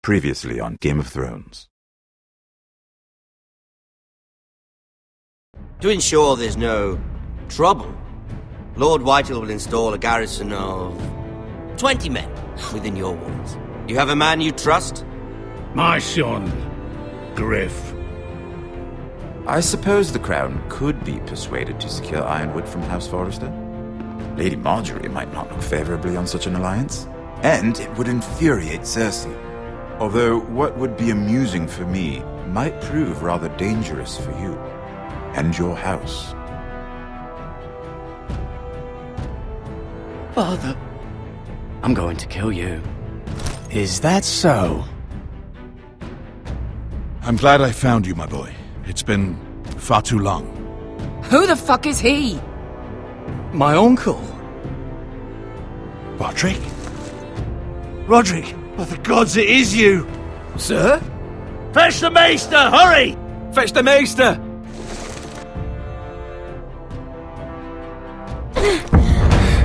Previously on Game of Thrones. To ensure there's no trouble, Lord Whitehill will install a garrison of 20 men within your walls. You have a man you trust? My son, Griff. I suppose the Crown could be persuaded to secure Ironwood from House Forrester. Lady Marjorie might not look favorably on such an alliance, and it would infuriate Cersei. Although what would be amusing for me might prove rather dangerous for you and your house. Father, I'm going to kill you. Is that so? I'm glad I found you, my boy. It's been far too long. Who the fuck is he? My uncle. Roderick? Roderick, by the gods, it is you! Sir? Fetch the Maester, hurry! Fetch the Maester!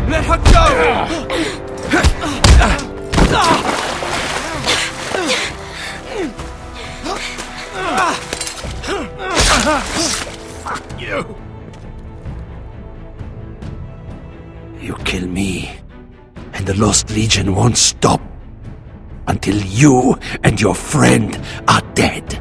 Let her go! Fuck you! You kill me, and the Lost Legion won't stop until you and your friend are dead.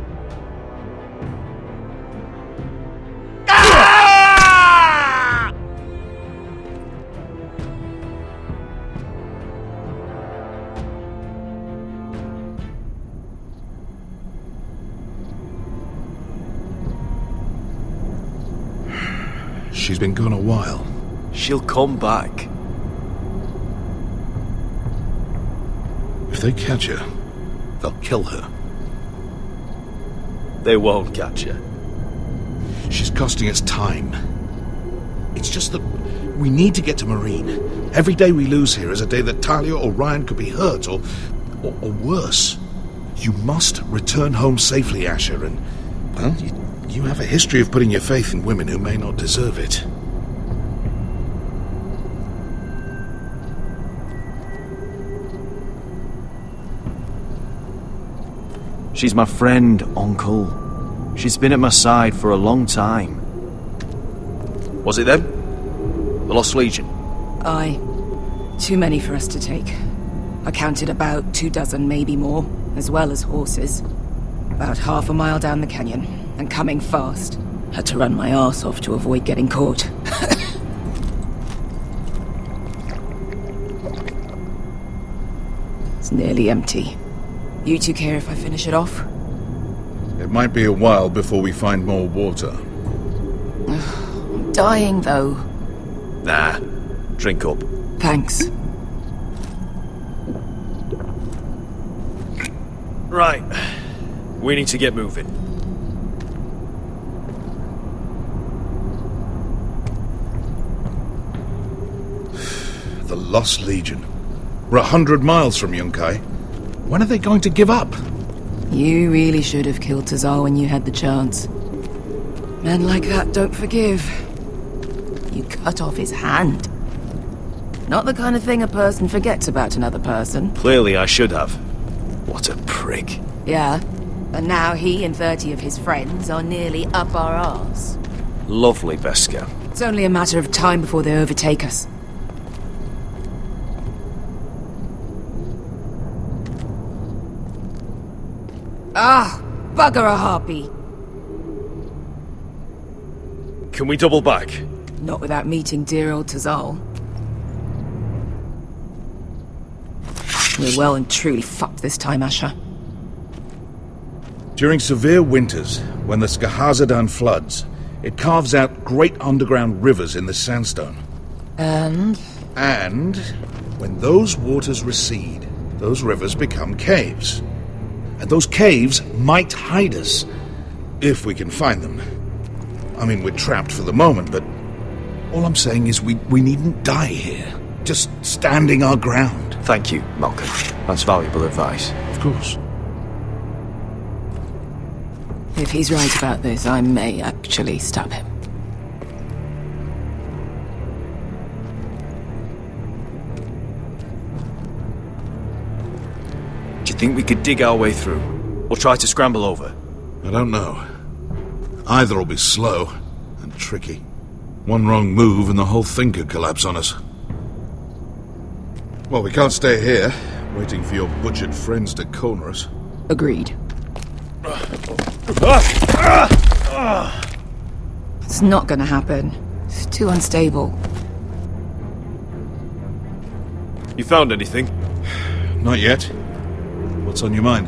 She's been gone a while. She'll come back. If they catch her, they'll kill her. They won't catch her. She's costing us time. It's just that we need to get to Marine. Every day we lose here is a day that Talia or Ryan could be hurt, or worse. You must return home safely, Asher, and, well, you have a history of putting your faith in women who may not deserve it. She's my friend, Uncle. She's been at my side for a long time. Was it them? The Lost Legion? Aye. Too many for us to take. I counted about 24, maybe more, as well as horses. About half a mile down the canyon, and coming fast. Had to run my arse off to avoid getting caught. It's nearly empty. You two care if I finish it off? It might be a while before we find more water. I'm dying, though. Nah. Drink up. Thanks. Right. We need to get moving. The Lost Legion. We're 100 miles from Yunkai. When are they going to give up? You really should have killed Tazal when you had the chance. Men like that don't forgive. You cut off his hand. Not the kind of thing a person forgets about another person. Clearly I should have. What a prick. Yeah, and now he and 30 of his friends are nearly up our arse. Lovely, Beskar. It's only a matter of time before they overtake us. Ah, bugger a harpy. Can we double back? Not without meeting dear old Tazal. We're well and truly fucked this time, Asher. During severe winters, when the Skahazadan floods, it carves out great underground rivers in the sandstone. And And when those waters recede, those rivers become caves. And those caves might hide us, if we can find them. I mean, we're trapped for the moment, but all I'm saying is we needn't die here. Just standing our ground. Thank you, Malcolm. That's valuable advice. Of course. if he's right about this, I may actually stab him. Do you Think we could dig our way through? Or try to scramble over? I don't know. Either will be slow and tricky. One wrong move and the whole thing could collapse on us. Well, we can't stay here, waiting for your butchered friends to corner us. Agreed. It's not gonna happen. It's too unstable. You found anything? Not yet. What's on your mind?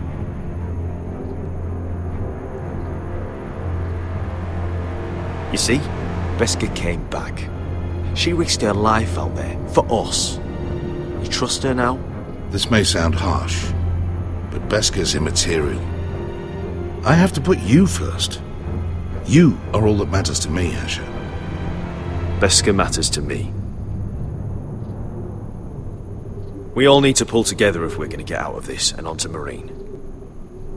You see, Beskha came back. She risked her life out there, for us. You trust her now? This may sound harsh, but Beskha's immaterial. I have to put you first. You are all that matters to me, Asher. Beskha matters to me. We all need to pull together if we're going to get out of this and onto Marine.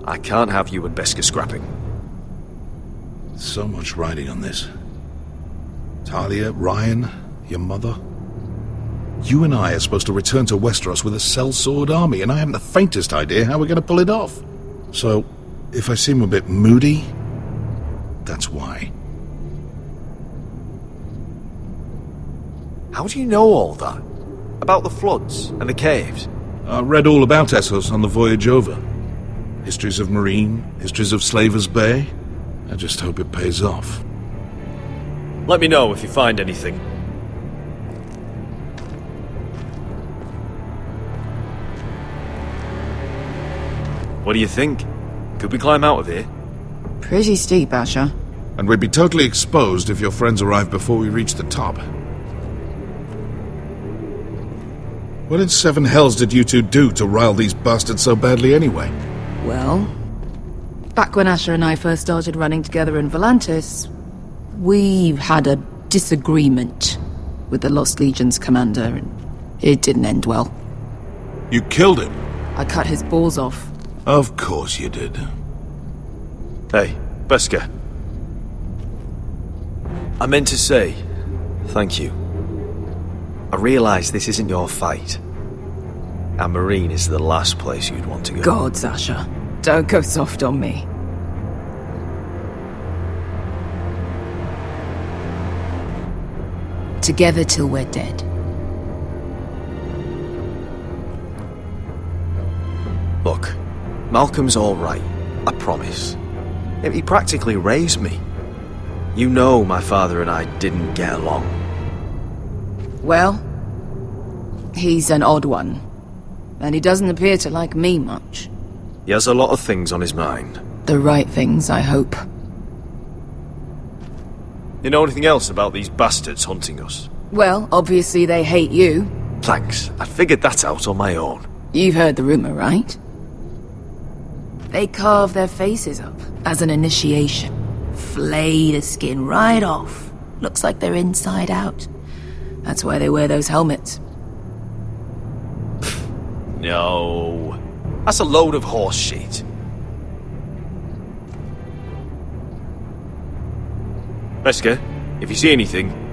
I can't have you and Beskha scrapping. So much riding on this. Talia, Ryan, your mother. You and I are supposed to return to Westeros with a sellsword army, and I haven't the faintest idea how we're going to pull it off. So, if I seem a bit moody, that's why. How do you know all that? About the floods and the caves? I read all about Essos on the voyage over. Histories of Marine, histories of Slaver's Bay. I just hope it pays off. Let me know if you find anything. What do you think? Could we climb out of here? Pretty steep, Asher. And we'd be totally exposed if your friends arrive before we reach the top. What in seven hells did you two do to rile these bastards so badly anyway? Well, back when Asher and I first started running together in Volantis, we had a disagreement with the Lost Legion's commander, and it didn't end well. You killed him? I cut his balls off. Of course you did. Hey, Beskha. I meant to say, thank you. I realise this isn't your fight. And Marine is the last place you'd want to go. God, Asher. Don't go soft on me. Together till we're dead. Look, Malcolm's all right. I promise. He practically raised me. You know my father and I didn't get along. Well, he's an odd one. And he doesn't appear to like me much. He has a lot of things on his mind. The right things, I hope. You know anything else about these bastards hunting us? Well, obviously they hate you. Thanks. I figured that out on my own. You've heard the rumor, right? They carve their faces up as an initiation. Flay the skin right off. Looks like they're inside out. That's why they wear those helmets. No. That's a load of horse shit. Beskha, if you see anything...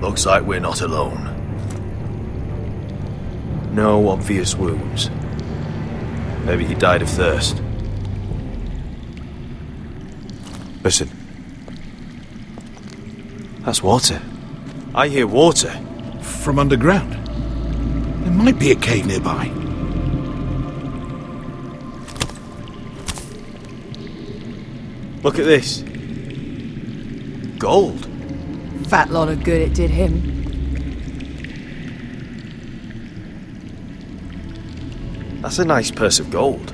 Looks like we're not alone. No obvious wounds. Maybe he died of thirst. Listen. That's water. I hear water. From underground. There might be a cave nearby. Look at this. Gold. Fat lot of good it did him. That's a nice purse of gold.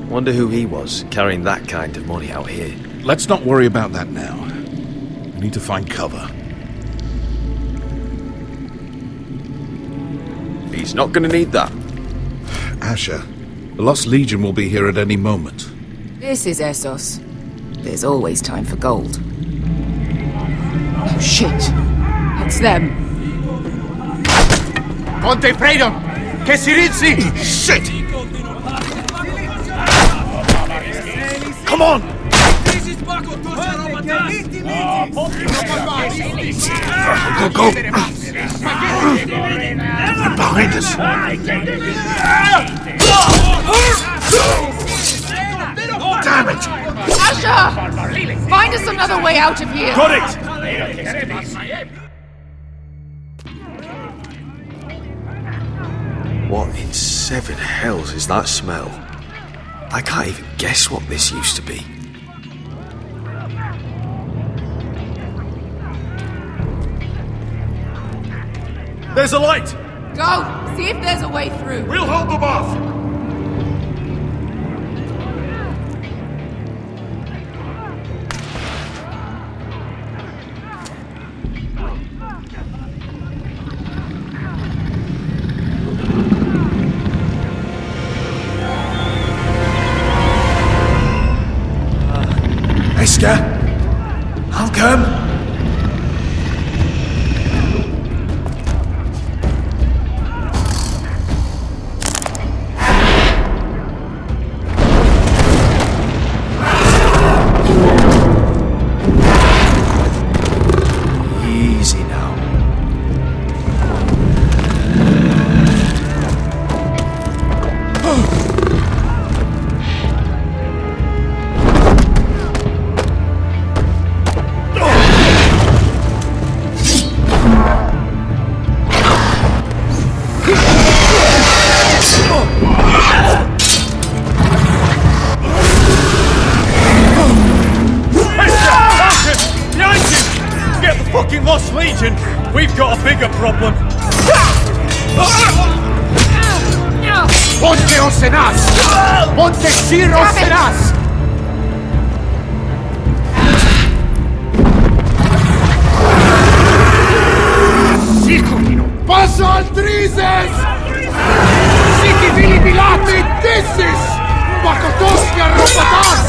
Wonder who he was, carrying that kind of money out here. Let's not worry about that now. We need to find cover. He's not gonna need that. Asher, the Lost Legion will be here at any moment. This is Essos. There's always time for gold. Oh shit! It's them! Conte Freedom! Che si rizzi! Shit! Come on! Go, go! Behind us! Damn it! Asher! Find us another way out of here! Got it! What in seven hells is that smell? I can't even guess what this used to be. There's a light! Go! See if there's a way through. We'll hold them off! Esker? I'll come. Easy now. Fucking Lost Legion! We've got a bigger problem! Ponteos en us! Montesiros en us! Paso al Trises! Siki Vili Pilate Dissis! Pakotoska Ropatas!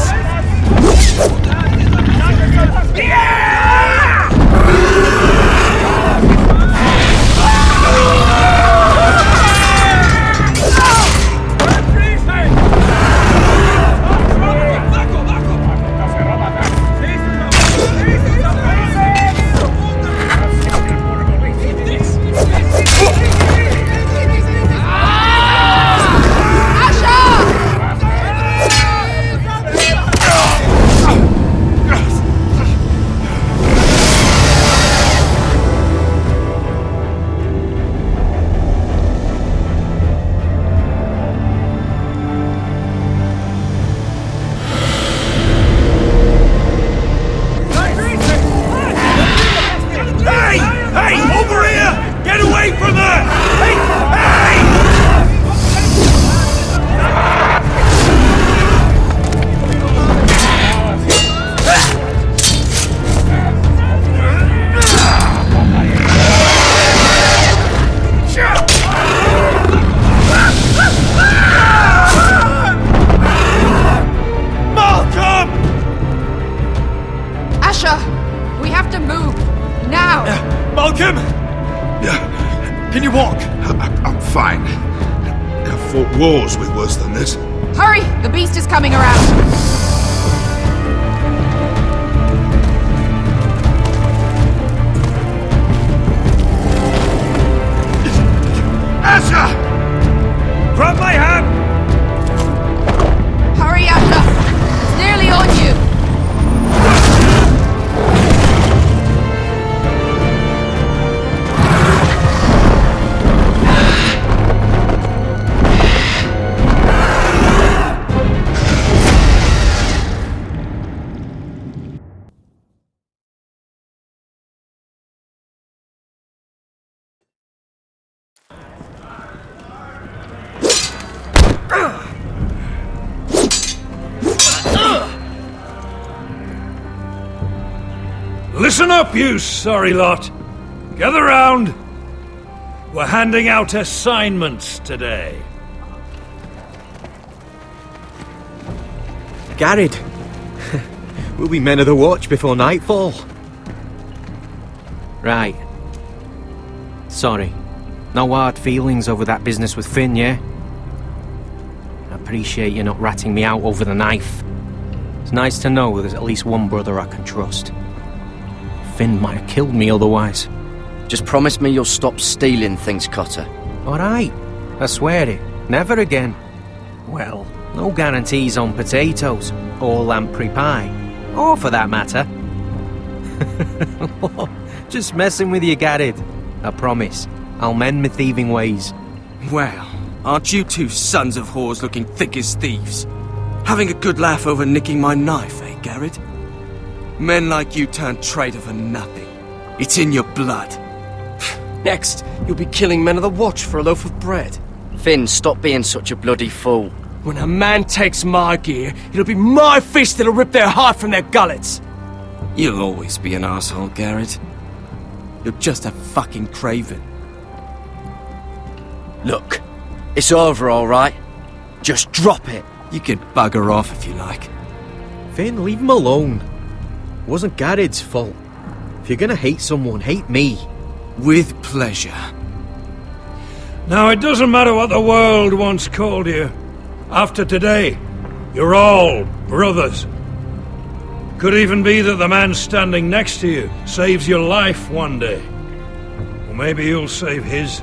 We have to move! Now! Malcolm! Can you walk? I'm fine. I've fought wars with worse than this. Hurry! The beast is coming around! Asher! Grab my hand! Hurry, Asher! It's nearly on you! Listen up, you sorry lot. Gather round. We're handing out assignments today. Garrett, we'll be men of the watch before nightfall. Right. Sorry. No hard feelings over that business with Finn, yeah? I appreciate you not ratting me out over the knife. It's nice to know there's at least one brother I can trust. Finn might have killed me otherwise. Just promise me you'll stop stealing things, Cotter. Alright, I swear it. Never again. Well, no guarantees on potatoes, or lamprey pie. Or for that matter. Just messing with you, Garrett. I promise. I'll mend my thieving ways. Well, aren't you two sons of whores looking thick as thieves? Having a good laugh over nicking my knife, eh, Garrett? Men like you turn traitor for nothing. It's in your blood. Next, you'll be killing men of the Watch for a loaf of bread. Finn, stop being such a bloody fool. When a man takes my gear, it'll be my fist that'll rip their heart from their gullets. You'll always be an asshole, Garrett. You're just a fucking craven. Look, it's over, all right? Just drop it. You can bugger off if you like. Finn, leave him alone. It wasn't Garrett's fault. If you're gonna hate someone, hate me. With pleasure. Now, it doesn't matter what the world once called you. After today, you're all brothers. Could even be that the man standing next to you saves your life one day. Or maybe you'll save his.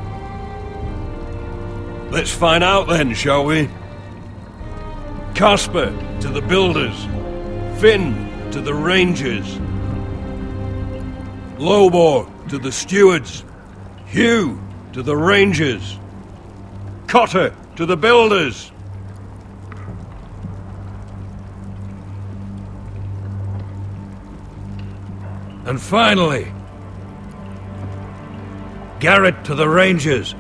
Let's find out then, shall we? Casper to the builders. Finn to the rangers. Lobor to the stewards. Hugh to the rangers. Cotter to the builders. And finally, Garrett to the rangers.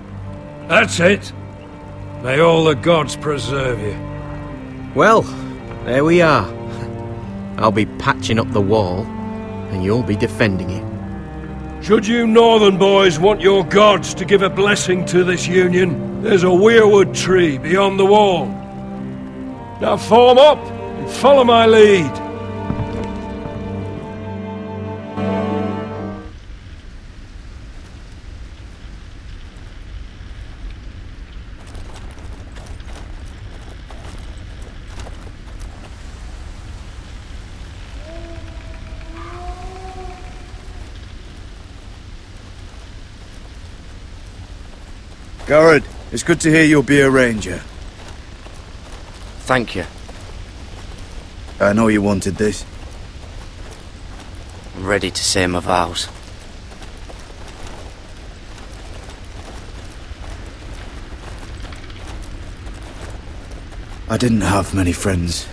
That's it. May all the gods preserve you. Well, there we are. I'll be patching up the wall, and you'll be defending it. Should you northern boys want your gods to give a blessing to this union, there's a weirwood tree beyond the wall. Now form up and follow my lead. Garrett, it's good to hear you'll be a ranger. Thank you. I know you wanted this. I'm ready to say my vows. I didn't have many friends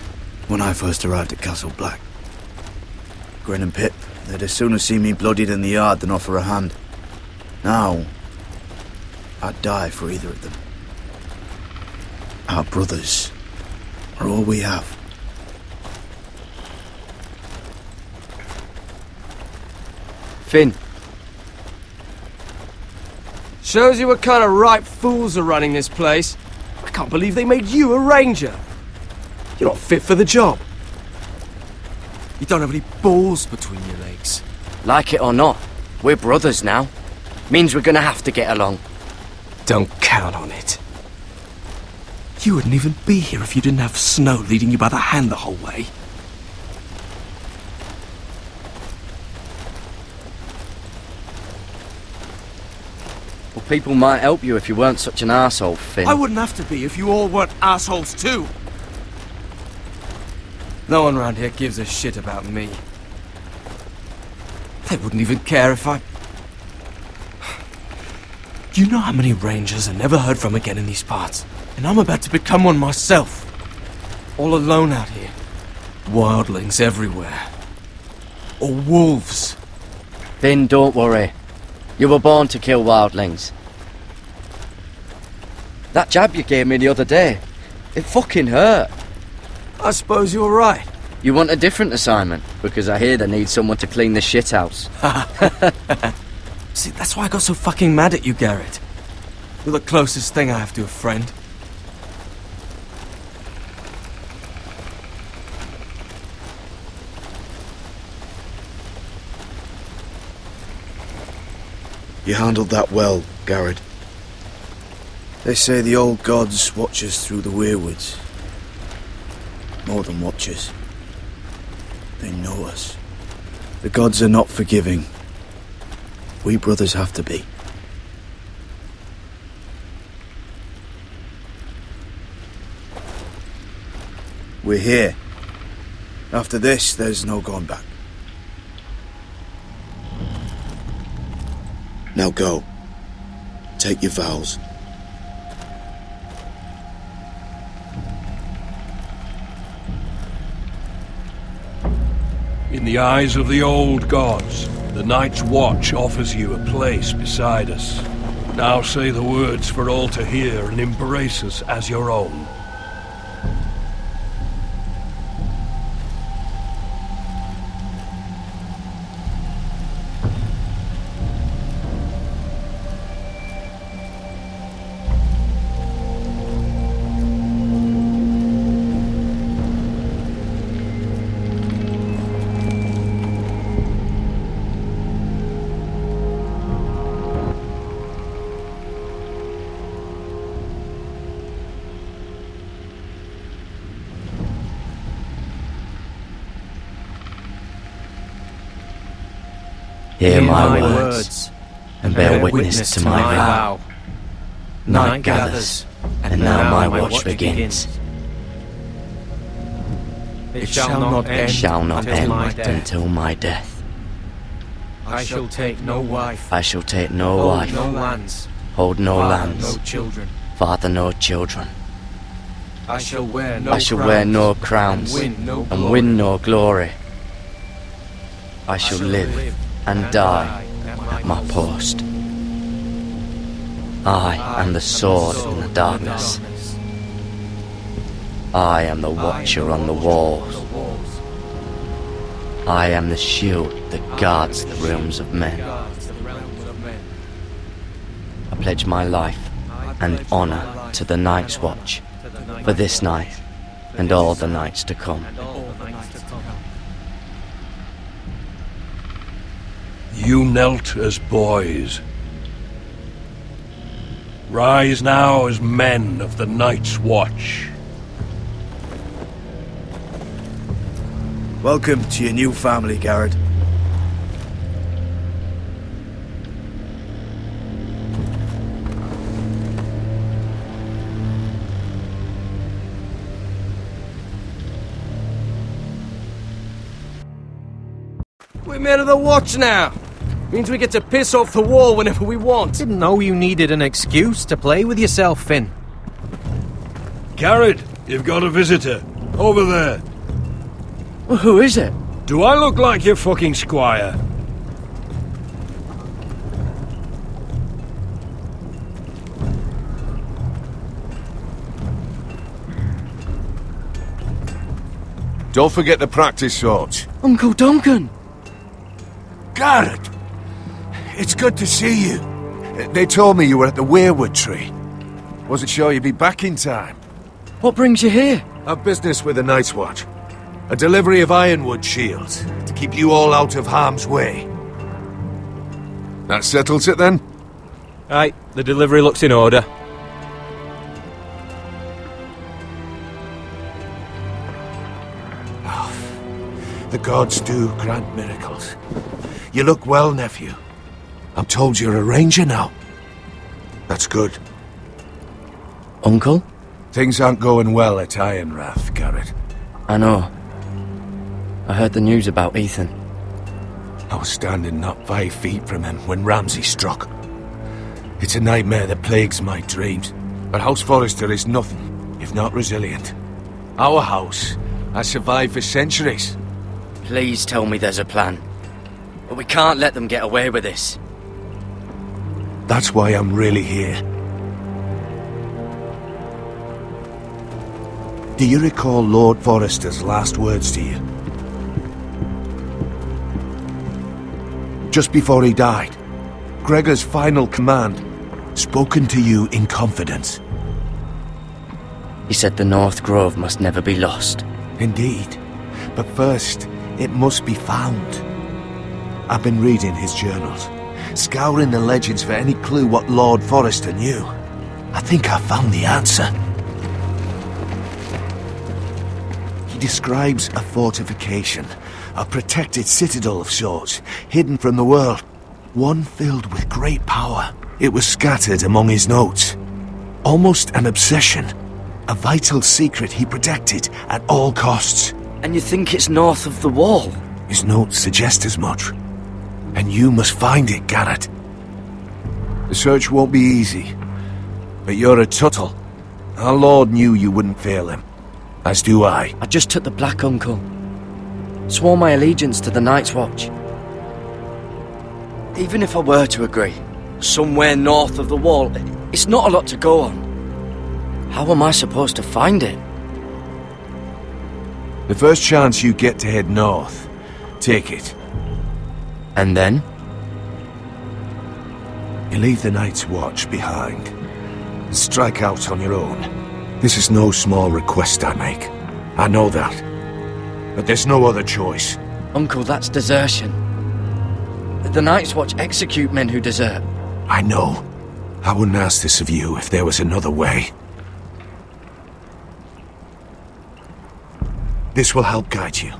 when I first arrived at Castle Black. Grin and Pip, they'd as soon see me bloodied in the yard than offer a hand. Now, I'd die for either of them. Our brothers are all we have. Finn. Shows you what kind of ripe fools are running this place. I can't believe they made you a ranger. You're not fit for the job. You don't have any balls between your legs. Like it or not, we're brothers now. Means we're gonna have to get along. Don't count on it. You wouldn't even be here if you didn't have Snow leading you by the hand the whole way. Well, people might help you if you weren't such an arsehole, Finn. I wouldn't have to be if you all weren't assholes too. No one around here gives a shit about me. They wouldn't even care if I... Do you know how many rangers are never heard from again in these parts? And I'm about to become one myself. All alone out here. Wildlings everywhere. Or wolves. Finn, don't worry. You were born to kill wildlings. That jab you gave me the other day, it fucking hurt. I suppose you're right. You want a different assignment? Because I hear they need someone to clean the shithouse. See, that's why I got so fucking mad at you, Garrett. You're the closest thing I have to a friend. You handled that well, Garrett. They say the old gods watch us through the weirwoods. More than watch us. They know us. The gods are not forgiving. We brothers have to be. We're here. After this, there's no going back. Now go. Take your vows. In the eyes of the old gods, the Night's Watch offers you a place beside us. Now say the words for all to hear and embrace us as your own. Hear my words, and bear witness to my vow. Night gathers, and now my watch begins. It shall not end until my death. I shall take no wife. I shall take no wife. No lands. Hold no lands. No children. Father no children. I shall wear no crowns. And win no glory. I shall live and die at my post. I am the sword in the darkness. I am the watcher on the walls. I am the shield that guards the realms of men. I pledge my life and honor to the Night's Watch for this night and all the nights to come. You knelt as boys. Rise now as men of the Night's Watch. Welcome to your new family, Garrett. We're men of the Watch now. Means we get to piss off the wall whenever we want. Didn't know you needed an excuse to play with yourself, Finn. Garrett, you've got a visitor. Over there. Well, who is it? Do I look like your fucking squire? Don't forget the practice swords. Uncle Duncan! Garrett! It's good to see you. They told me you were at the Weirwood tree. Wasn't sure you'd be back in time. What brings you here? I've business with the Night's Watch. A delivery of ironwood shields, to keep you all out of harm's way. That settles it then? Aye, the delivery looks in order. The gods do grant miracles. You look well, nephew. I'm told you're a ranger now. That's good. Uncle? Things aren't going well at Ironrath, Garrett. I know. I heard the news about Ethan. I was standing not 5 feet from him when Ramsay struck. It's a nightmare that plagues my dreams. But House Forrester is nothing, if not resilient. Our house has survived for centuries. Please tell me there's a plan. But we can't let them get away with this. That's why I'm really here. Do you recall Lord Forrester's last words to you? Just before he died, Gregor's final command, spoken to you in confidence. He said the North Grove must never be lost. Indeed. But first, it must be found. I've been reading his journals, scouring the legends for any clue what Lord Forrester knew. I think I found the answer. He describes a fortification, a protected citadel of sorts, hidden from the world. One filled with great power. It was scattered among his notes. Almost an obsession. A vital secret he protected at all costs. And you think it's north of the wall? His notes suggest as much. And you must find it, Garrett. The search won't be easy. But you're a Tuttle. Our Lord knew you wouldn't fail him. As do I. I just took the Black, Uncle. Swore my allegiance to the Night's Watch. Even if I were to agree, somewhere north of the wall, it's not a lot to go on. How am I supposed to find it? The first chance you get to head north, take it. And then? You leave the Night's Watch behind. And strike out on your own. This is no small request I make. I know that. But there's no other choice. Uncle, that's desertion. The Night's Watch execute men who desert. I know. I wouldn't ask this of you if there was another way. This will help guide you.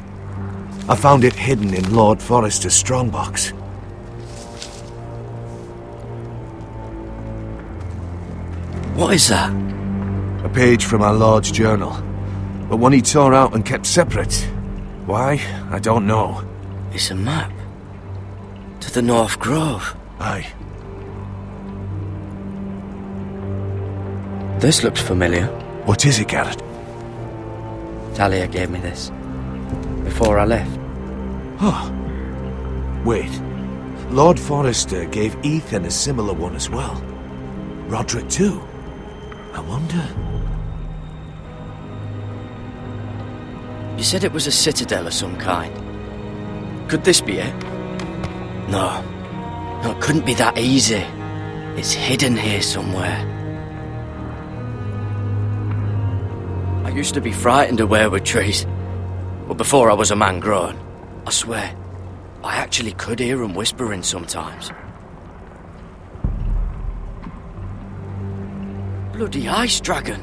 I found it hidden in Lord Forrester's strongbox. What is that? A page from our Lord's journal. But one he tore out and kept separate. Why? I don't know. It's a map. To the North Grove. Aye. This looks familiar. What is it, Garrett? Talia gave me this. Before I left. Oh. Wait. Lord Forrester gave Ethan a similar one as well. Roderick too. I wonder... You said it was a citadel of some kind. Could this be it? No. No, it couldn't be that easy. It's hidden here somewhere. I used to be frightened of weirwood trees. But before I was a man grown, I swear, I actually could hear them whispering sometimes. Bloody ice dragon.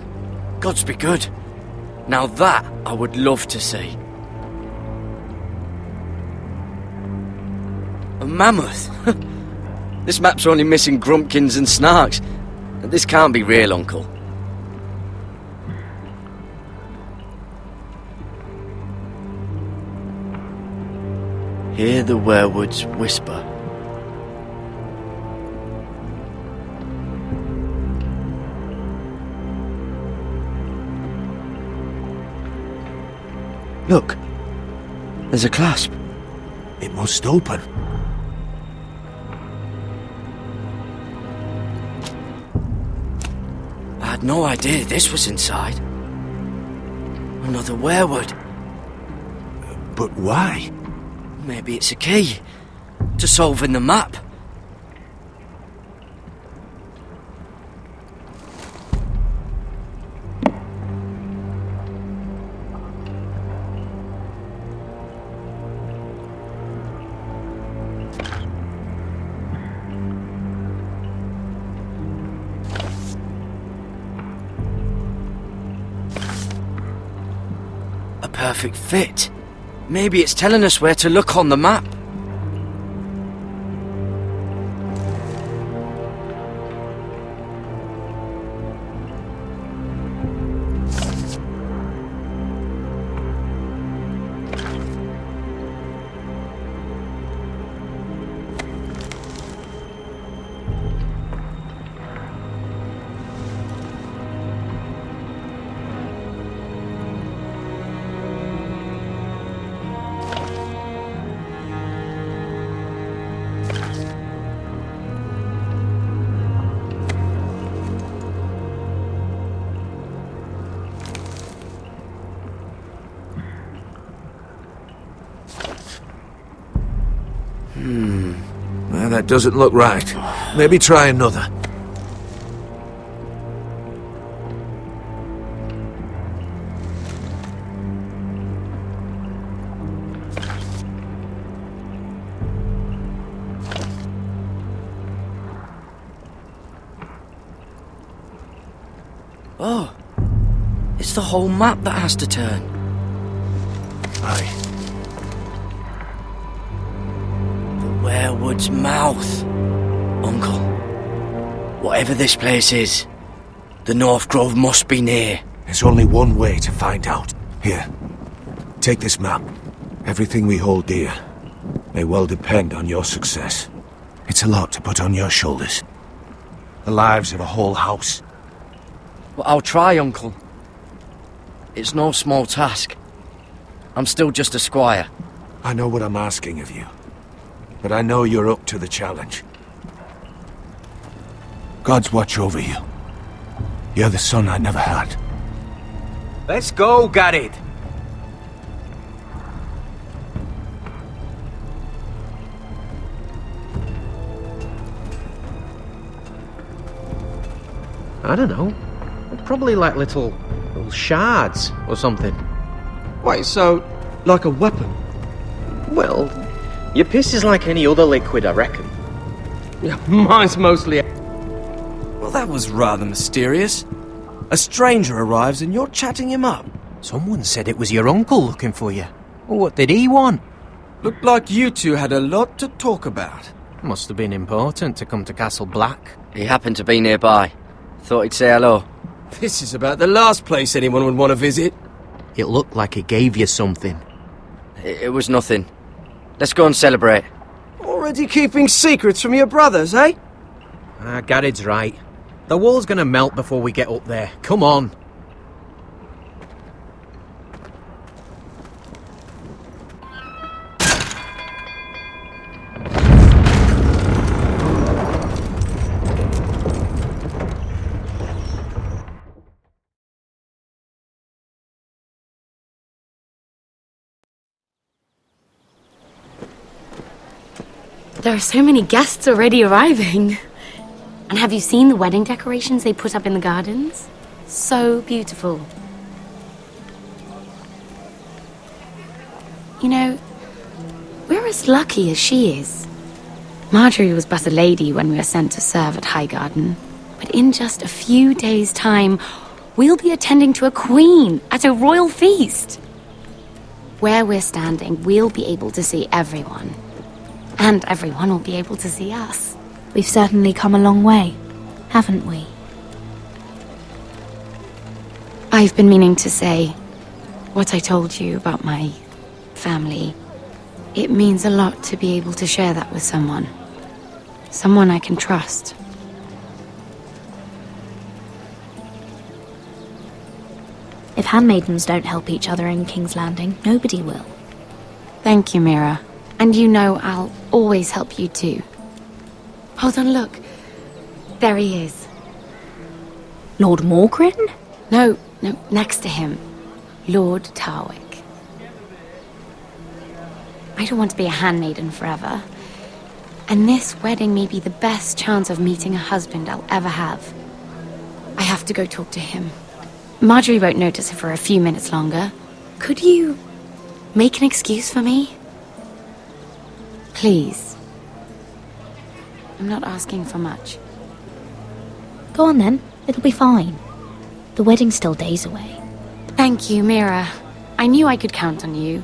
Gods be good. Now that I would love to see. A mammoth? This map's only missing grumpkins and snarks. This can't be real, Uncle. Hear the weirwoods whisper. Look, there's a clasp. It must open. I had no idea this was inside. Another weirwood. But why? Maybe it's a key to solving the map. A perfect fit. Maybe it's telling us where to look on the map. Well, that doesn't look right. Maybe try another. Oh, it's the whole map that has to turn. Aye. The Werewood's mouth. Uncle, whatever this place is, the North Grove must be near. There's only one way to find out. Here, take this map. Everything we hold dear may well depend on your success. It's a lot to put on your shoulders. The lives of a whole house. Well, I'll try, Uncle. It's no small task. I'm still just a squire. I know what I'm asking of you, but I know you're up to the challenge. Gods watch over you. You're the son I never had. Let's go, Garrett. I don't know. Probably like little shards or something. Wait, so, like a weapon? Well, your piss is like any other liquid, I reckon. Yeah, mine's mostly... Well, that was rather mysterious. A stranger arrives and you're chatting him up. Someone said it was your uncle looking for you. What did he want? Looked like you two had a lot to talk about. Must have been important to come to Castle Black. He happened to be nearby. Thought he'd say hello. This is about the last place anyone would want to visit. It looked like he gave you something. It was nothing. Let's go and celebrate. Already keeping secrets from your brothers, eh? Garrett's right. The wall's gonna melt before we get up there. Come on. There are so many guests already arriving. And have you seen the wedding decorations they put up in the gardens? So beautiful. You know, we're as lucky as she is. Marjorie was but a lady when we were sent to serve at Highgarden. But in just a few days' time, we'll be attending to a queen at a royal feast. Where we're standing, we'll be able to see everyone. And everyone will be able to see us. We've certainly come a long way, haven't we? I've been meaning to say what I told you about my family. It means a lot to be able to share that with someone. Someone I can trust. If handmaidens don't help each other in King's Landing, nobody will. Thank you, Mira. And you know I'll always help you too. Hold on, look. There he is. Lord Morgrin? No, next to him. Lord Tarwick. I don't want to be a handmaiden forever. And this wedding may be the best chance of meeting a husband I'll ever have. I have to go talk to him. Marjorie won't notice it for a few minutes longer. Could you make an excuse for me? Please. I'm not asking for much. Go on then, it'll be fine. The wedding's still days away. Thank you, Mira. I knew I could count on you.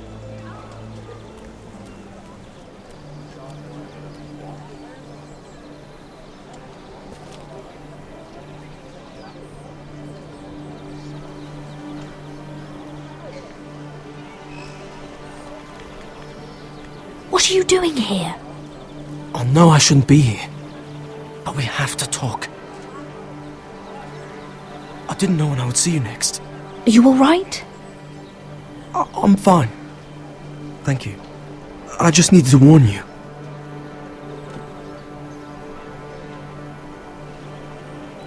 What are you doing here? I know I shouldn't be here, but we have to talk. I didn't know when I would see you next. Are you alright? I'm fine. Thank you. I just needed to warn you.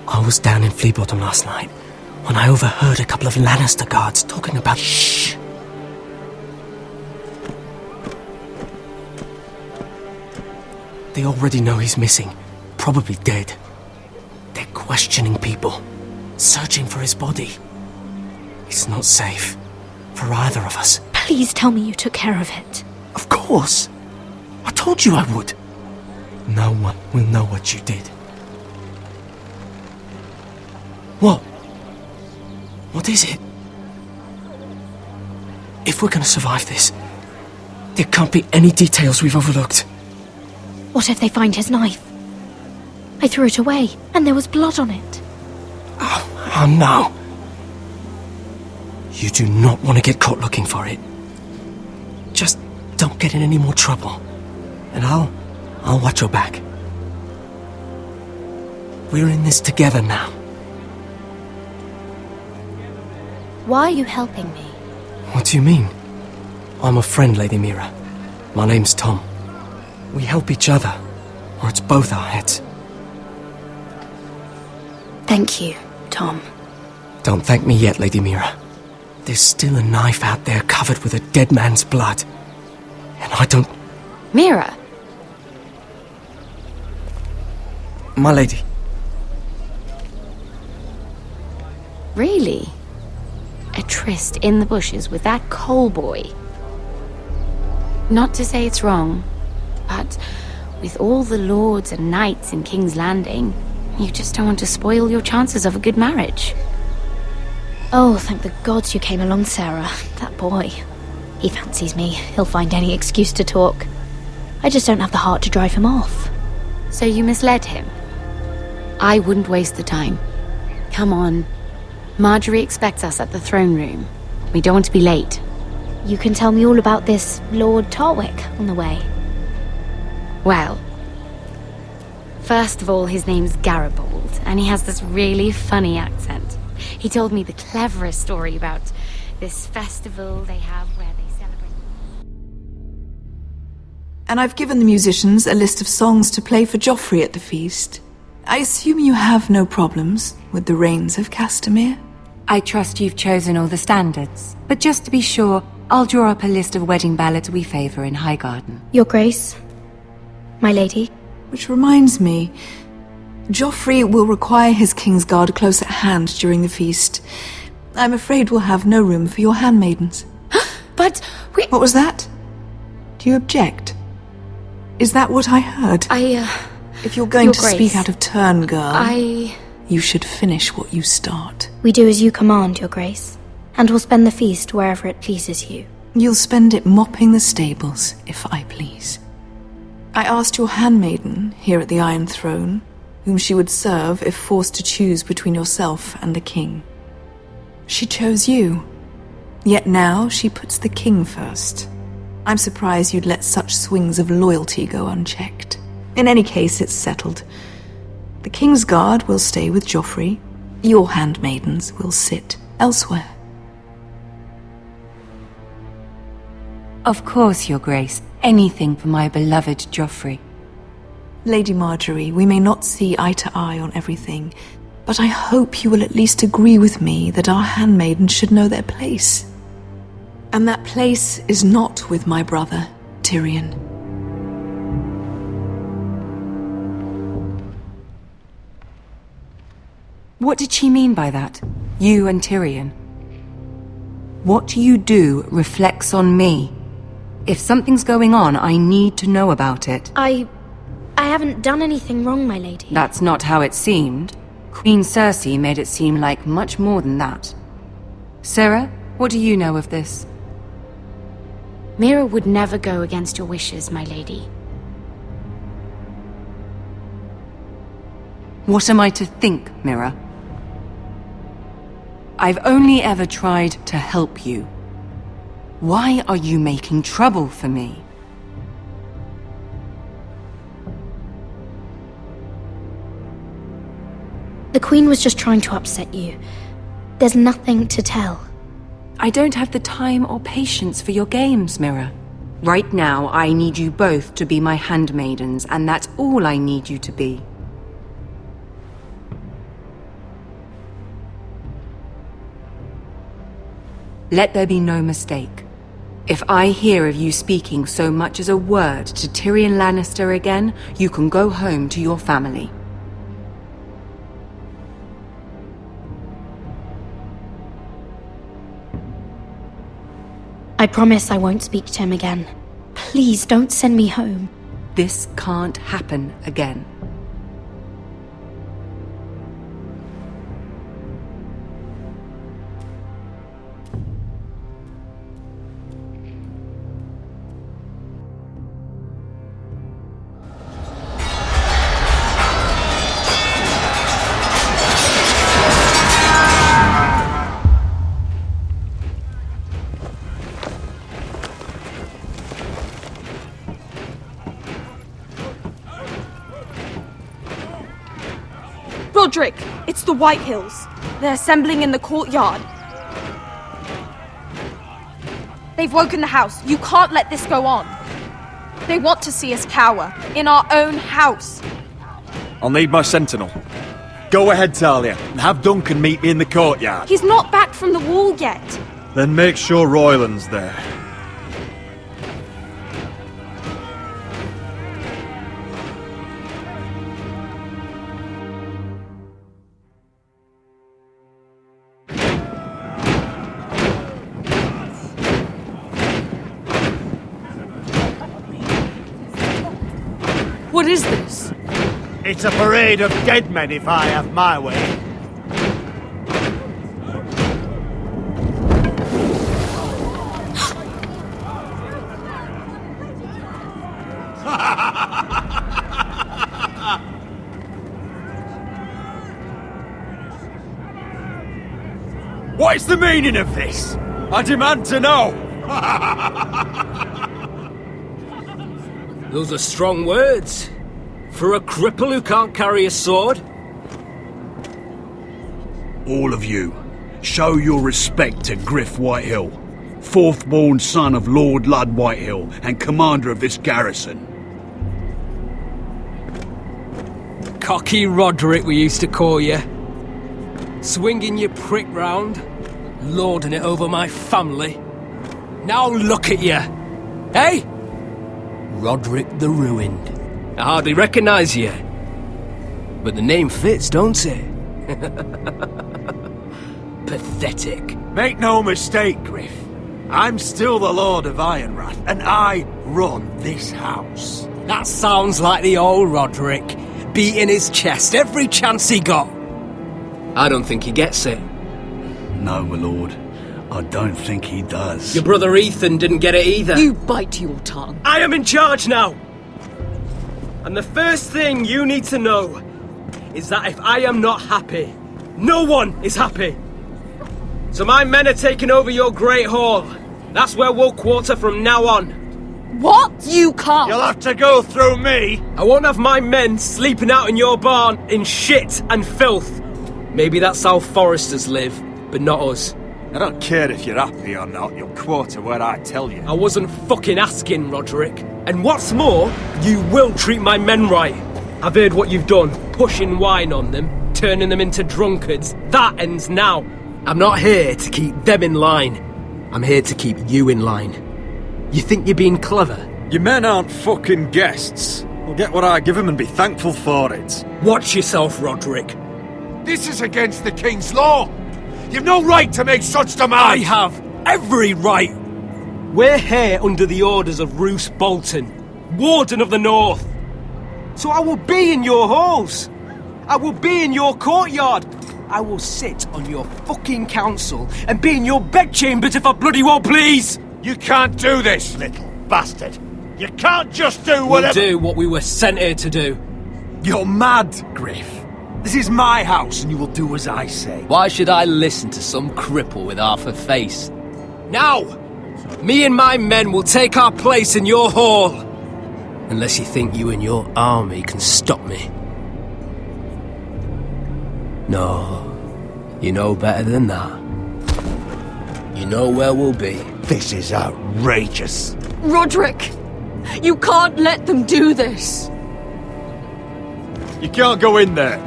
I was down in Fleabottom last night when I overheard a couple of Lannister guards talking about... Shh! They already know he's missing, probably dead. They're questioning people, searching for his body. It's not safe for either of us. Please tell me you took care of it. Of course! I told you I would. No one will know what you did. What? What is it? If we're gonna survive this, there can't be any details we've overlooked. What if they find his knife? I threw it away, and there was blood on it. Oh no. You do not want to get caught looking for it. Just don't get in any more trouble. And I'll watch your back. We're in this together now. Why are you helping me? What do you mean? I'm a friend, Lady Mira. My name's Tom. We help each other, or it's both our heads. Thank you, Tom. Don't thank me yet, Lady Mira. There's still a knife out there covered with a dead man's blood. And I don't... Mira! My lady. Really? A tryst in the bushes with that coal boy? Not to say it's wrong, but with all the lords and knights in King's Landing, you just don't want to spoil your chances of a good marriage. Oh, thank the gods you came along, Sarah. That boy. He fancies me. He'll find any excuse to talk. I just don't have the heart to drive him off. So you misled him? I wouldn't waste the time. Come on. Marjorie expects us at the throne room. We don't want to be late. You can tell me all about this Lord Tarwick on the way. Well, first of all, his name's Garibald, and he has this really funny accent. He told me the cleverest story about this festival they have where they celebrate... And I've given the musicians a list of songs to play for Joffrey at the feast. I assume you have no problems with the Rains of Castamere? I trust you've chosen all the standards, but just to be sure, I'll draw up a list of wedding ballads we favour in Highgarden. Your Grace, my lady. Which reminds me, Joffrey will require his Kingsguard close at hand during the feast. I'm afraid we'll have no room for your handmaidens. But we... What was that? Do you object? Is that what I heard? If you're going to speak out of turn, girl, you should finish what you start. We do as you command, Your Grace, and we'll spend the feast wherever it pleases you. You'll spend it mopping the stables, if I please. I asked your handmaiden here at the Iron Throne whom she would serve if forced to choose between yourself and the king. She chose you. Yet now she puts the king first. I'm surprised you'd let such swings of loyalty go unchecked. In any case, it's settled. The Kingsguard will stay with Joffrey. Your handmaidens will sit elsewhere. Of course, Your Grace. Anything for my beloved Joffrey. Lady Marjorie, we may not see eye to eye on everything, but I hope you will at least agree with me that our handmaidens should know their place. And that place is not with my brother, Tyrion. What did she mean by that? You and Tyrion? What you do reflects on me. If something's going on, I need to know about it. I haven't done anything wrong, my lady. That's not how it seemed. Queen Cersei made it seem like much more than that. Sarah, what do you know of this? Mira would never go against your wishes, my lady. What am I to think, Mira? I've only ever tried to help you. Why are you making trouble for me? The Queen was just trying to upset you. There's nothing to tell. I don't have the time or patience for your games, Mira. Right now, I need you both to be my handmaidens, and that's all I need you to be. Let there be no mistake. If I hear of you speaking so much as a word to Tyrion Lannister again, you can go home to your family. I promise I won't speak to him again. Please don't send me home. This can't happen again. Roderick! It's the Whitehills. They're assembling in the courtyard. They've woken the house. You can't let this go on. They want to see us cower. In our own house. I'll need my sentinel. Go ahead, Talia, and have Duncan meet me in the courtyard. He's not back from the wall yet. Then make sure Royland's there. What is this? It's a parade of dead men if I have my way. What is the meaning of this? I demand to know! Those are strong words. For a cripple who can't carry a sword? All of you, show your respect to Griff Whitehill, fourth-born son of Lord Ludd Whitehill and commander of this garrison. Cocky Roderick, we used to call you. Swinging your prick round, lording it over my family. Now look at you! Hey? Roderick the Ruined. I hardly recognise you. But the name fits, don't it? Pathetic. Make no mistake, Griff. I'm still the Lord of Ironrath, and I run this house. That sounds like the old Roderick, beating his chest every chance he got. I don't think he gets it. No, my lord. I don't think he does. Your brother Ethan didn't get it either. You bite your tongue. I am in charge now! And the first thing you need to know is that if I am not happy, no one is happy. So my men are taking over your Great Hall. That's where we'll quarter from now on. What? You can't! You'll have to go through me! I won't have my men sleeping out in your barn in shit and filth. Maybe that's how Foresters live, but not us. I don't care if you're happy or not, you'll quarter where I tell you. I wasn't fucking asking, Roderick. And what's more, you will treat my men right. I've heard what you've done, pushing wine on them, turning them into drunkards. That ends now. I'm not here to keep them in line. I'm here to keep you in line. You think you're being clever? Your men aren't fucking guests. We'll get what I give them and be thankful for it. Watch yourself, Roderick. This is against the King's law. You've no right to make such demands! I have every right! We're here under the orders of Roose Bolton, Warden of the North. So I will be in your halls. I will be in your courtyard. I will sit on your fucking council and be in your bedchambers if I bloody well please! You can't do this, little bastard! You can't just do whatever— We'll do what we were sent here to do. You're mad, Griff. This is my house, and you will do as I say. Why should I listen to some cripple with half a face? Now! Me and my men will take our place in your hall. Unless you think you and your army can stop me. No. You know better than that. You know where we'll be. This is outrageous. Roderick! You can't let them do this! You can't go in there.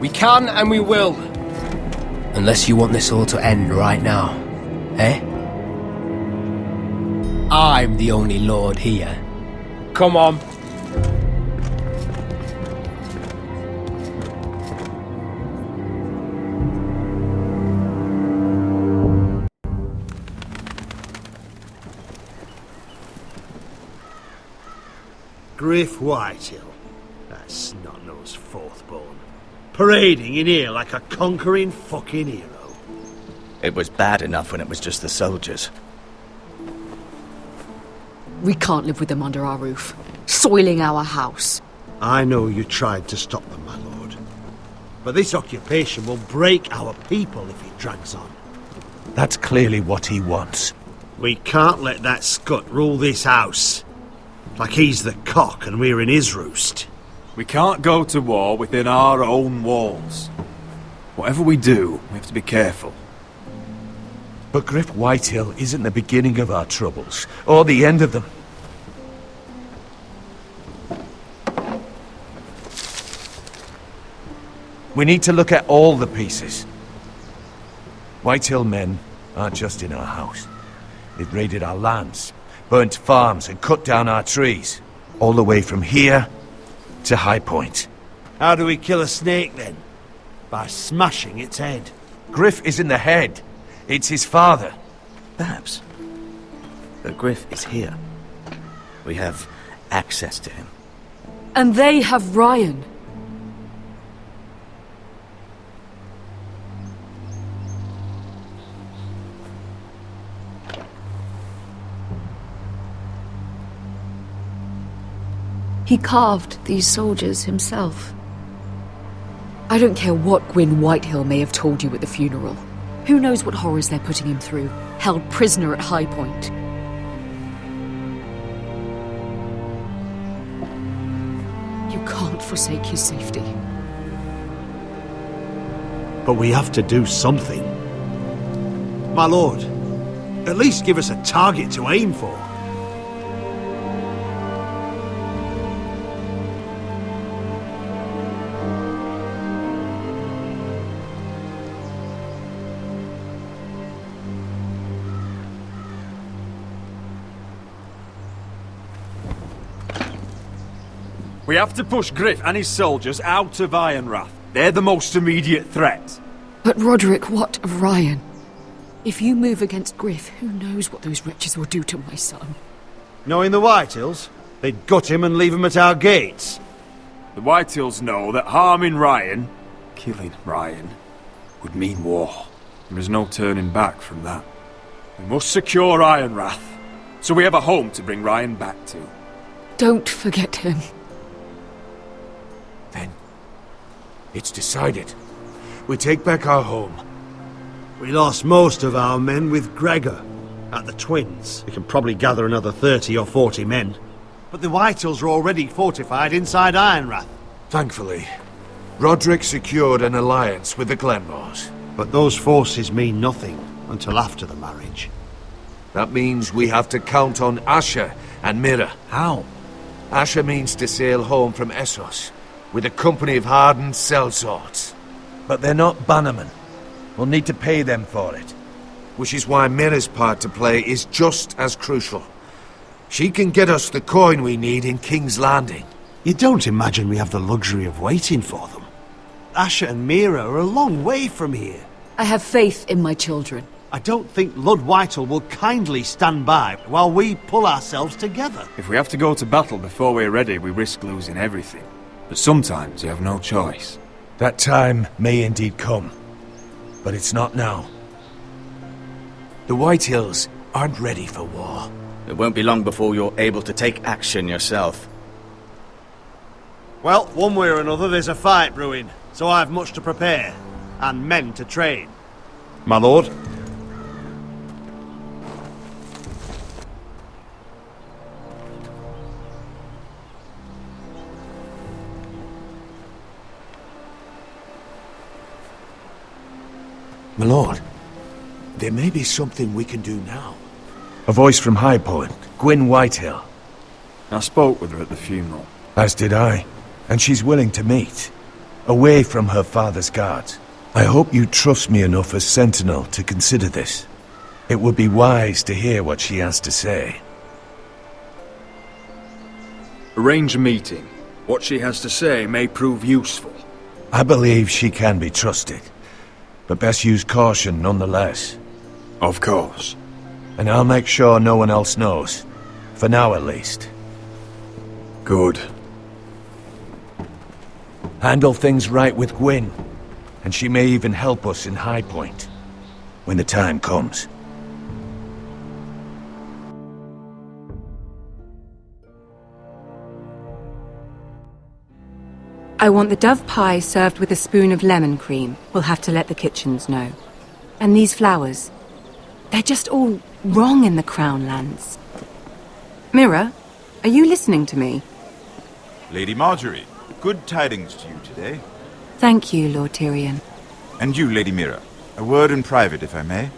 We can and we will. Unless you want this all to end right now. Eh? I'm the only lord here. Come on. Griff Whitehill. That snot-nosed fourth-born. Parading in here like a conquering fucking hero. It was bad enough when it was just the soldiers. We can't live with them under our roof, soiling our house. I know you tried to stop them, my lord. But this occupation will break our people if it drags on. That's clearly what he wants. We can't let that scut rule this house. Like he's the cock and we're in his roost. We can't go to war within our own walls. Whatever we do, we have to be careful. But Griff Whitehill isn't the beginning of our troubles, or the end of them. We need to look at all the pieces. Whitehill men aren't just in our house. They've raided our lands, burnt farms and cut down our trees. All the way from here to High Point. How do we kill a snake then? By smashing its head. Griff isn't the head. It's his father. Perhaps. But Griff is here. We have access to him. And they have Ryan. He carved these soldiers himself. I don't care what Gwyn Whitehill may have told you at the funeral. Who knows what horrors they're putting him through, held prisoner at High Point. You can't forsake his safety. But we have to do something. My lord, at least give us a target to aim for. We have to push Griff and his soldiers out of Ironrath. They're the most immediate threat. But Roderick, what of Ryan? If you move against Griff, who knows what those wretches will do to my son? Knowing the Whitehills, they'd gut him and leave him at our gates. The Whitehills know that harming Ryan, killing Ryan, would mean war. There is no turning back from that. We must secure Ironrath, so we have a home to bring Ryan back to. Don't forget him. It's decided. We take back our home. We lost most of our men with Gregor at the Twins. We can probably gather another 30 or 40 men. But the Whitehills are already fortified inside Ironrath. Thankfully, Roderick secured an alliance with the Glenmores. But those forces mean nothing until after the marriage. That means we have to count on Asher and Mira. How? Asher means to sail home from Essos with a company of hardened sellswords. But they're not bannermen. We'll need to pay them for it. Which is why Mira's part to play is just as crucial. She can get us the coin we need in King's Landing. You don't imagine we have the luxury of waiting for them? Asher and Mira are a long way from here. I have faith in my children. I don't think Lud Whitehill will kindly stand by while we pull ourselves together. If we have to go to battle before we're ready, we risk losing everything. But sometimes you have no choice. That time may indeed come, but it's not now. The Whitehills aren't ready for war. It won't be long before you're able to take action yourself. Well, one way or another there's a fight brewing, so I've much to prepare, and men to train. My lord? My lord, there may be something we can do now. A voice from High Point, Gwyn Whitehill. I spoke with her at the funeral. As did I, and she's willing to meet, away from her father's guards. I hope you trust me enough as Sentinel to consider this. It would be wise to hear what she has to say. Arrange a meeting. What she has to say may prove useful. I believe she can be trusted, but best use caution nonetheless. Of course. And I'll make sure no one else knows. For now, at least. Good. Handle things right with Gwyn, and she may even help us in High Point, when the time comes. I want the dove pie served with a spoon of lemon cream. We'll have to let the kitchens know. And these flowers. They're just all wrong in the Crown lands. Mira, are you listening to me? Lady Marjorie, good tidings to you today. Thank you, Lord Tyrion. And you, Lady Mira. A word in private, if I may.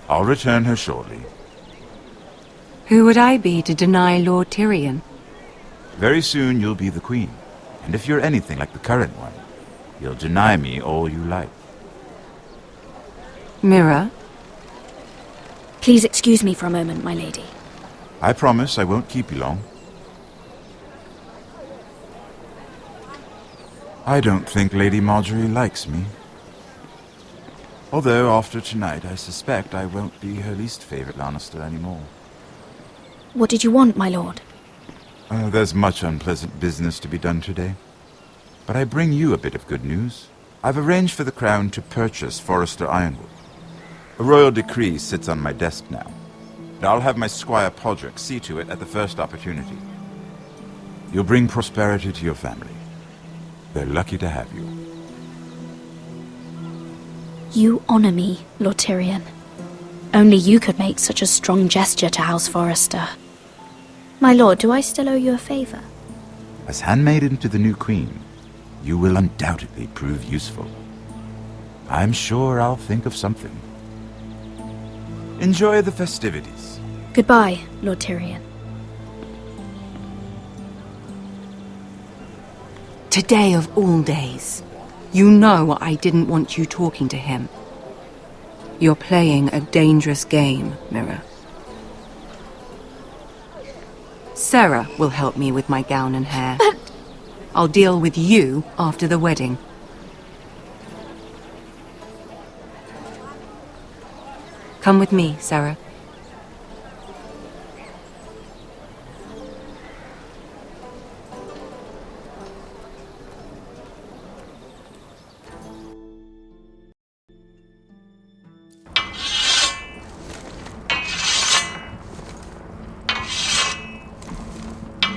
I'll return her shortly. Who would I be to deny Lord Tyrion? Very soon you'll be the queen. And if you're anything like the current one, you'll deny me all you like. Mira? Please excuse me for a moment, my lady. I promise I won't keep you long. I don't think Lady Marjorie likes me. Although, after tonight, I suspect I won't be her least favorite Lannister anymore. What did you want, my lord? There's much unpleasant business to be done today. But I bring you a bit of good news. I've arranged for the Crown to purchase Forrester Ironwood. A royal decree sits on my desk now. And I'll have my squire Podrick see to it at the first opportunity. You'll bring prosperity to your family. They're lucky to have you. You honor me, Lord Tyrion. Only you could make such a strong gesture to House Forrester. My lord, do I still owe you a favor? As handmaiden to the new queen, you will undoubtedly prove useful. I'm sure I'll think of something. Enjoy the festivities. Goodbye, Lord Tyrion. Today of all days. You know I didn't want you talking to him. You're playing a dangerous game, Mira. Sarah will help me with my gown and hair. But... I'll deal with you after the wedding. Come with me, Sarah.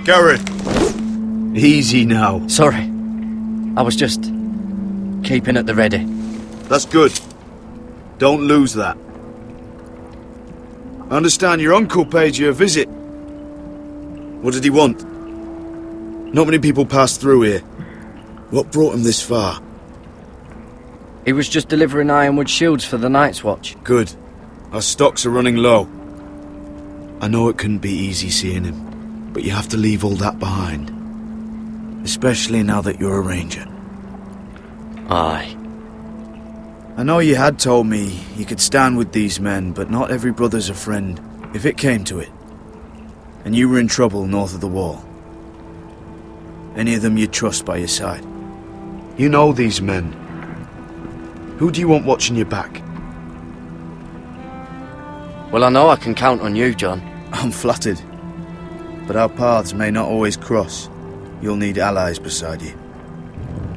Garrett! Easy now. Sorry. I was just keeping at the ready. That's good. Don't lose that. I understand your uncle paid you a visit. What did he want? Not many people pass through here. What brought him this far? He was just delivering Ironwood shields for the Night's Watch. Good. Our stocks are running low. I know it couldn't be easy seeing him, but you have to leave all that behind. Especially now that you're a ranger. Aye. I know you had told me you could stand with these men, but not every brother's a friend, if it came to it. And you were in trouble north of the wall. Any of them you'd trust by your side. You know these men. Who do you want watching your back? Well, I know I can count on you, John. I'm flattered. But our paths may not always cross. You'll need allies beside you.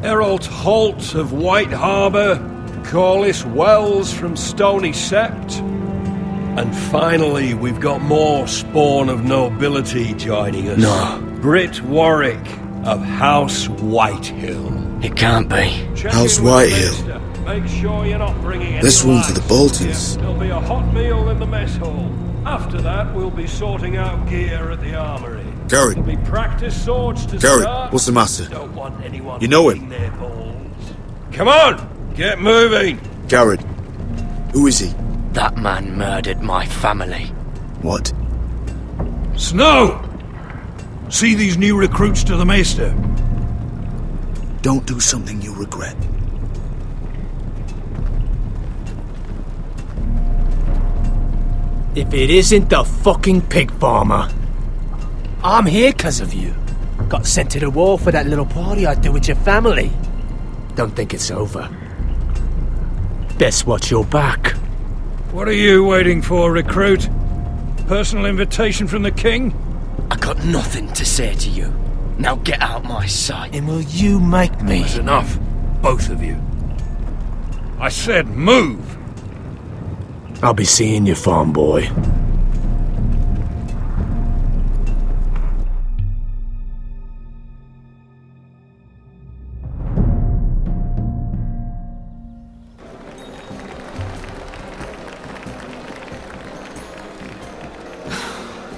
Errol Holt of White Harbour, Corlys Wells from Stony Sept. And finally, we've got more spawn of nobility joining us. No. Britt Warwick of House Whitehill. It can't be. House Whitehill. Make sure you're not bringing any This one for the lights. Boltons. There'll be a hot meal in the mess hall. After that, we'll be sorting out gear at the armory. Garrett. There'll be practice swords to Garrett, start. what's the matter? Don't want anyone You know eating him? their balls. Come on, get moving. Garrett. Who is he? That man murdered my family. What? Snow! See these new recruits to the Maester. Don't do something you'll regret. If it isn't the fucking pig farmer. I'm here 'cause of you. Got sent to the wall for that little party I did with your family. Don't think it's over. Best watch your back. What are you waiting for, recruit? Personal invitation from the king? I got nothing to say to you. Now get out my sight. And will you make me? That's enough, both of you. I said move! I'll be seeing you, farm boy.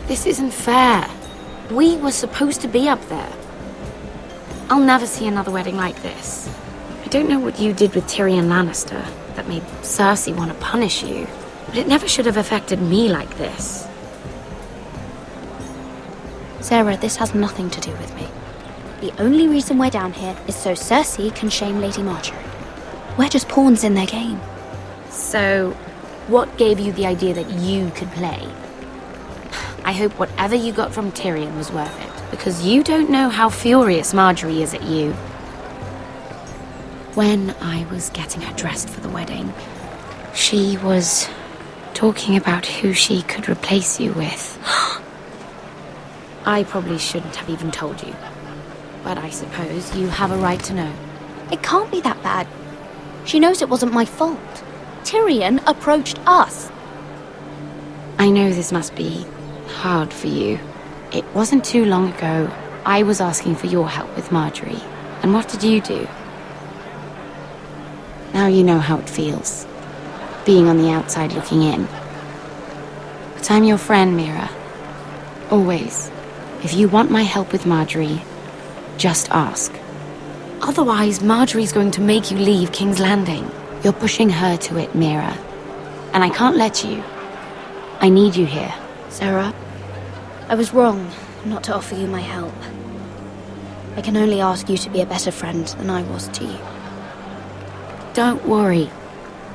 This isn't fair. We were supposed to be up there. I'll never see another wedding like this. I don't know what you did with Tyrion Lannister that made Cersei want to punish you, but it never should have affected me like this. Sarah, this has nothing to do with me. The only reason we're down here is so Cersei can shame Lady Marjorie. We're just pawns in their game. So, what gave you the idea that you could play? I hope whatever you got from Tyrion was worth it, because you don't know how furious Marjorie is at you. When I was getting her dressed for the wedding, she was talking about who she could replace you with. I probably shouldn't have even told you, but I suppose you have a right to know. It can't be that bad. She knows it wasn't my fault. Tyrion approached us. I know this must be hard for you. It wasn't too long ago I was asking for your help with Marjorie. And what did you do? Now you know how it feels, being on the outside looking in. But I'm your friend, Mira. Always. If you want my help with Marjorie, just ask. Otherwise, Marjorie's going to make you leave King's Landing. You're pushing her to it, Mira. And I can't let you. I need you here. Sarah, I was wrong not to offer you my help. I can only ask you to be a better friend than I was to you. Don't worry.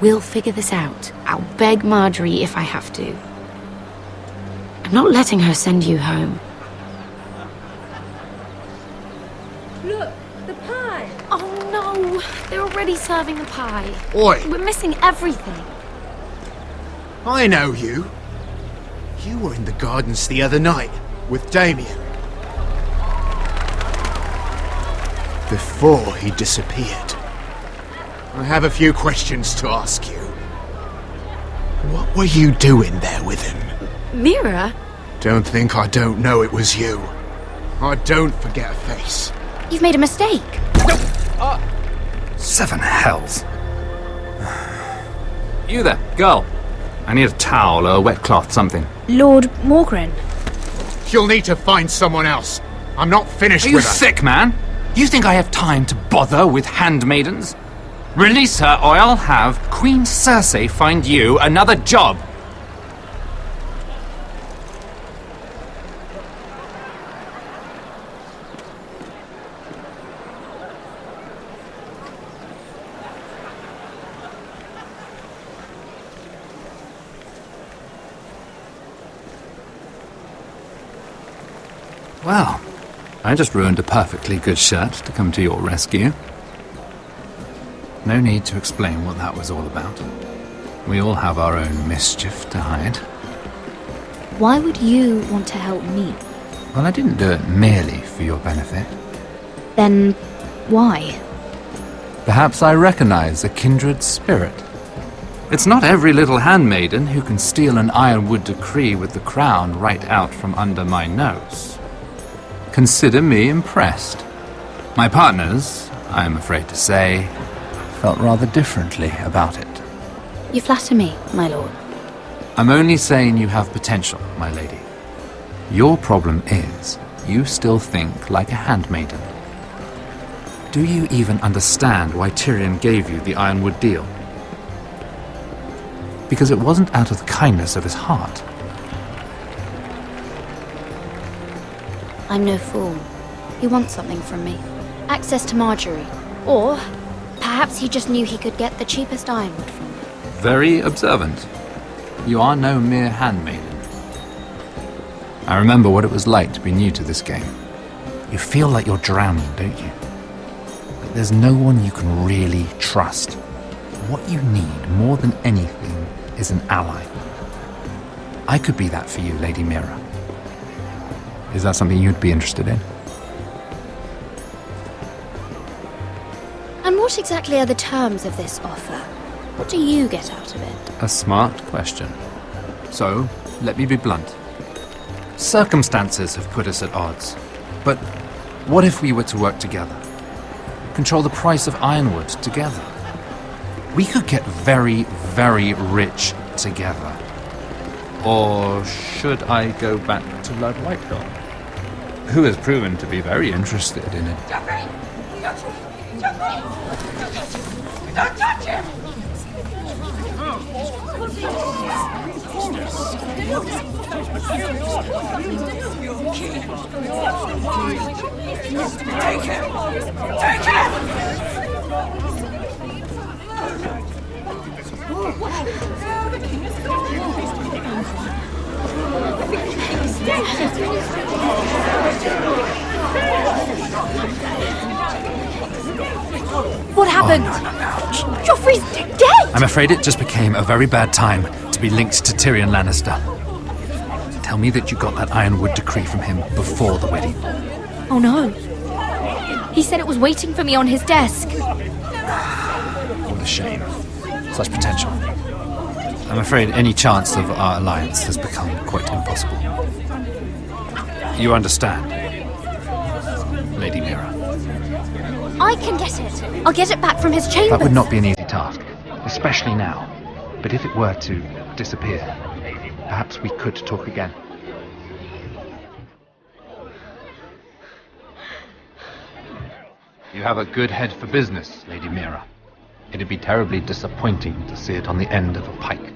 We'll figure this out. I'll beg Marjorie if I have to. I'm not letting her send you home. Look, the pie! Oh no! They're already serving the pie. Oi! We're missing everything. I know you. You were in the gardens the other night with Damien. Before he disappeared. I have a few questions to ask you. What were you doing there with him? Mira? Don't think I don't know it was you. I don't forget a face. You've made a mistake. Seven hells. You there, girl. I need a towel or a wet cloth, something. Lord Morgren. You'll need to find someone else. I'm not finished Are you with her. sick, man? You think I have time to bother with handmaidens? Release her or I'll have Queen Cersei find you another job. Well, I just ruined a perfectly good shirt to come to your rescue. No need to explain what that was all about. We all have our own mischief to hide. Why would you want to help me? Well, I didn't do it merely for your benefit. Then why? Perhaps I recognize a kindred spirit. It's not every little handmaiden who can steal an Ironwood decree with the crown right out from under my nose. Consider me impressed. My partners, I am afraid to say, felt rather differently about it. You flatter me, my lord. I'm only saying you have potential, my lady. Your problem is, you still think like a handmaiden. Do you even understand why Tyrion gave you the Ironwood deal? Because it wasn't out of the kindness of his heart. I'm no fool. He wants something from me. Access to Marjorie. Or perhaps he just knew he could get the cheapest ironwood from me. Very observant. You are no mere handmaiden. I remember what it was like to be new to this game. You feel like you're drowning, don't you? But there's no one you can really trust. What you need more than anything is an ally. I could be that for you, Lady Mira. Is that something you'd be interested in? And what exactly are the terms of this offer? What do you get out of it? A smart question. So, let me be blunt. Circumstances have put us at odds. But what if we were to work together? Control the price of Ironwood together? We could get very, very rich together. Or should I go back to Lord Whitehill, who has proven to be very interested in it? Don't touch him! Take him! Take him! What happened? Joffrey's dead! I'm afraid it just became a very bad time to be linked to Tyrion Lannister. Tell me that you got that Ironwood decree from him before the wedding. Oh no. He said it was waiting for me on his desk. What a shame. Such potential. I'm afraid any chance of our alliance has become quite impossible. You understand, Lady Mira? I can get it. I'll get it back from his chambers. That would not be an easy task, especially now. But if it were to disappear, perhaps we could talk again. You have a good head for business, Lady Mira. It'd be terribly disappointing to see it on the end of a pike.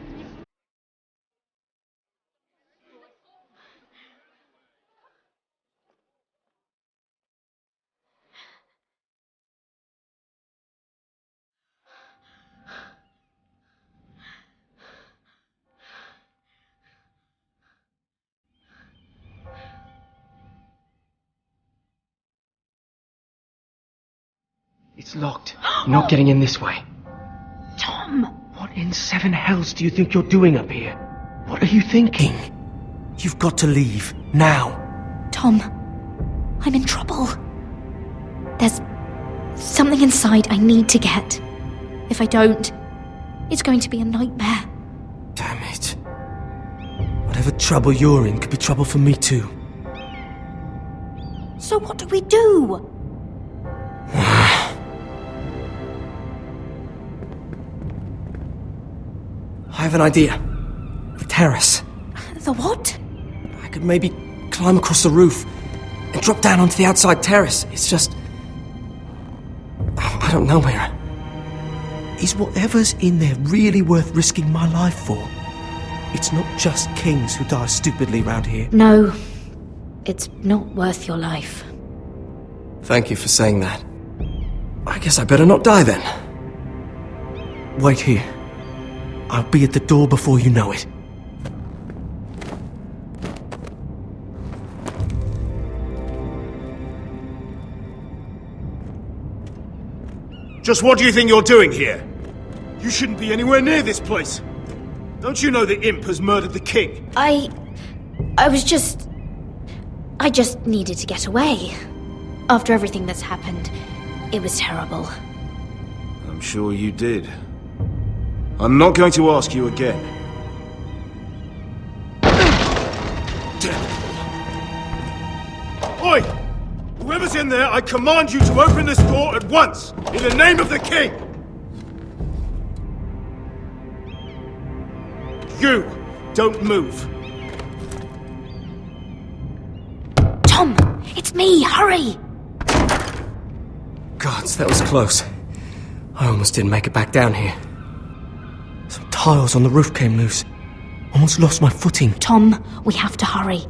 It's locked. You're not getting in this way. Tom! What in seven hells do you think you're doing up here? What are you thinking? You've got to leave. Now. Tom, I'm in trouble. There's something inside I need to get. If I don't, it's going to be a nightmare. Damn it. Whatever trouble you're in could be trouble for me too. So what do we do? I have an idea. The terrace. The what? I could maybe climb across the roof and drop down onto the outside terrace. It's just... I don't know, Mira. Is whatever's in there really worth risking my life for? It's not just kings who die stupidly round here. No, it's not worth your life. Thank you for saying that. I guess I better not die then. Wait here. I'll be at the door before you know it. Just what do you think you're doing here? You shouldn't be anywhere near this place. Don't you know the imp has murdered the king? I just needed to get away. After everything that's happened, it was terrible. I'm sure you did. I'm not going to ask you again. Oi! Whoever's in there, I command you to open this door at once! In the name of the king! You! Don't move! Tom! It's me! Hurry! Gods, that was close. I almost didn't make it back down here. Some tiles on the roof came loose. Almost lost my footing. Tom, we have to hurry.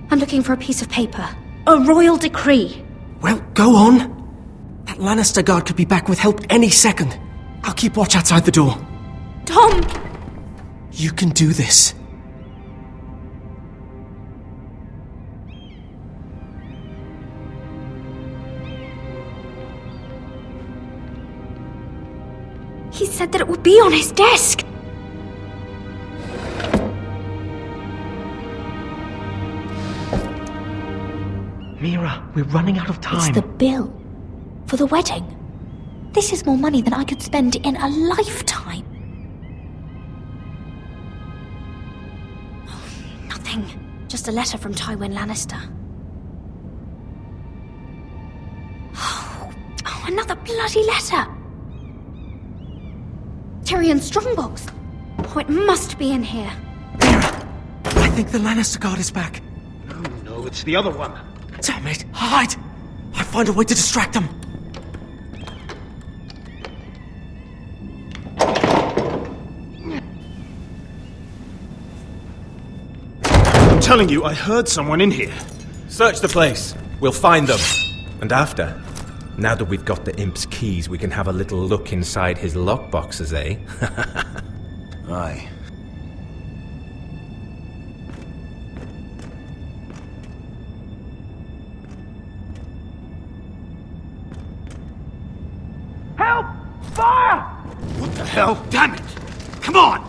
I'm looking for a piece of paper. A royal decree. Well, go on. That Lannister guard could be back with help any second. I'll keep watch outside the door. Tom! You can do this. He said that it would be on his desk. Mira, we're running out of time. It's the bill for the wedding. This is more money than I could spend in a lifetime. Oh, nothing. Just a letter from Tywin Lannister. Oh, another bloody letter. Tyrion's strongbox. Oh, it must be in here. I think the Lannister guard is back. No, it's the other one. Damn it! Hide! I'll find a way to distract them. I'm telling you, I heard someone in here. Search the place. We'll find them. And after, now that we've got the imp's keys, we can have a little look inside his lockboxes, eh? Aye. Help! Fire! What the hell? Damn it! Come on!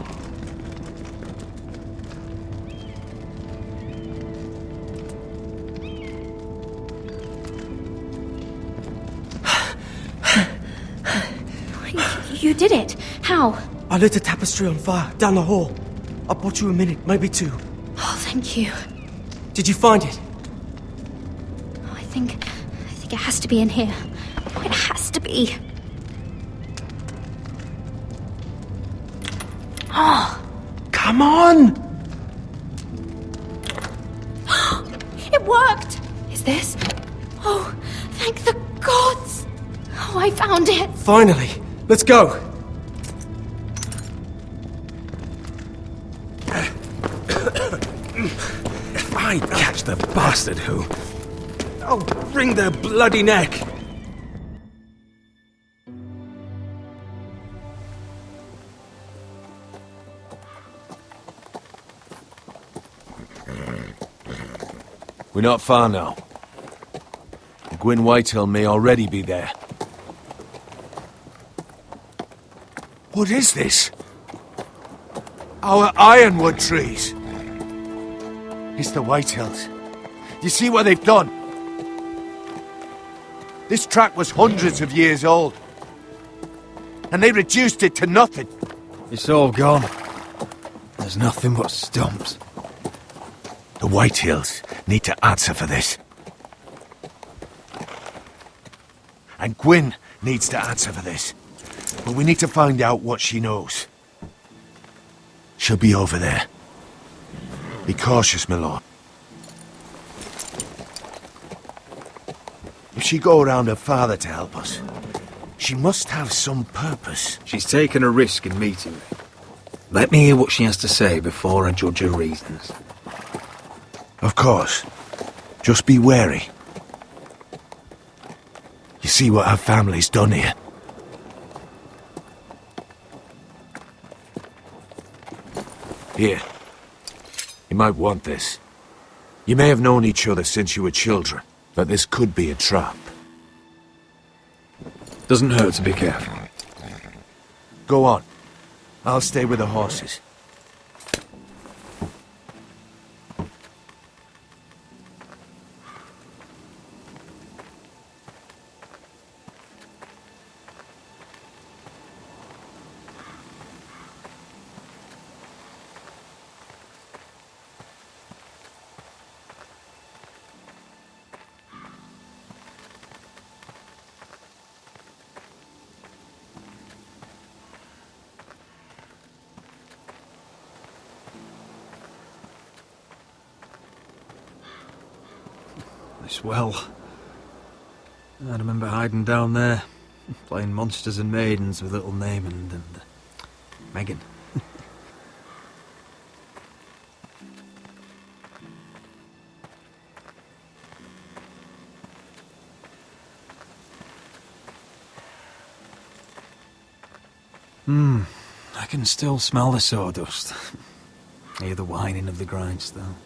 You did it. How? I lit a tapestry on fire down the hall. I bought you a minute, maybe two. Oh, thank you. Did you find it? Oh, I think it has to be in here. Oh, it has to be. Oh. Come on! It worked! Is this? Oh, thank the gods! Oh, I found it! Finally! Let's go! If I catch the bastard who... I'll wring their bloody neck! We're not far now. Gwyn Whitehill may already be there. What is this? Our ironwood trees. It's the Whitehills. You see what they've done? This track was hundreds of years old. And they reduced it to nothing. It's all gone. There's nothing but stumps. The Whitehills need to answer for this. And Gwyn needs to answer for this. But we need to find out what she knows. She'll be over there. Be cautious, my lord. If she go around her father to help us, she must have some purpose. She's taken a risk in meeting me. Let me hear what she has to say before I judge her reasons. Of course. Just be wary. You see what our family's done here? Here. You might want this. You may have known each other since you were children, but this could be a trap. Doesn't hurt to be careful. Go on. I'll stay with the horses. This well. I remember hiding down there, playing monsters and maidens with little Naaman and Megan. I can still smell the sawdust. Hear the whining of the grindstone.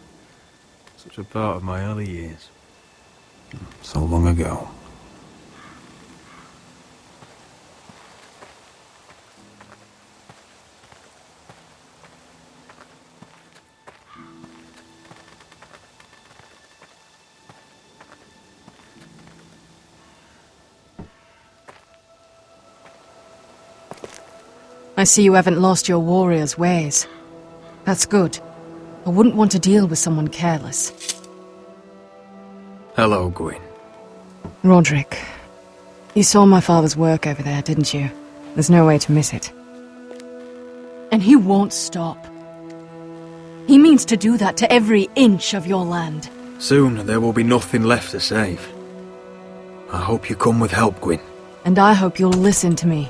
Such a part of my early years. So long ago. I see you haven't lost your warrior's ways. That's good. I wouldn't want to deal with someone careless. Hello, Gwyn. Roderick, you saw my father's work over there, didn't you? There's no way to miss it. And he won't stop. He means to do that to every inch of your land. Soon there will be nothing left to save. I hope you come with help, Gwyn. And I hope you'll listen to me.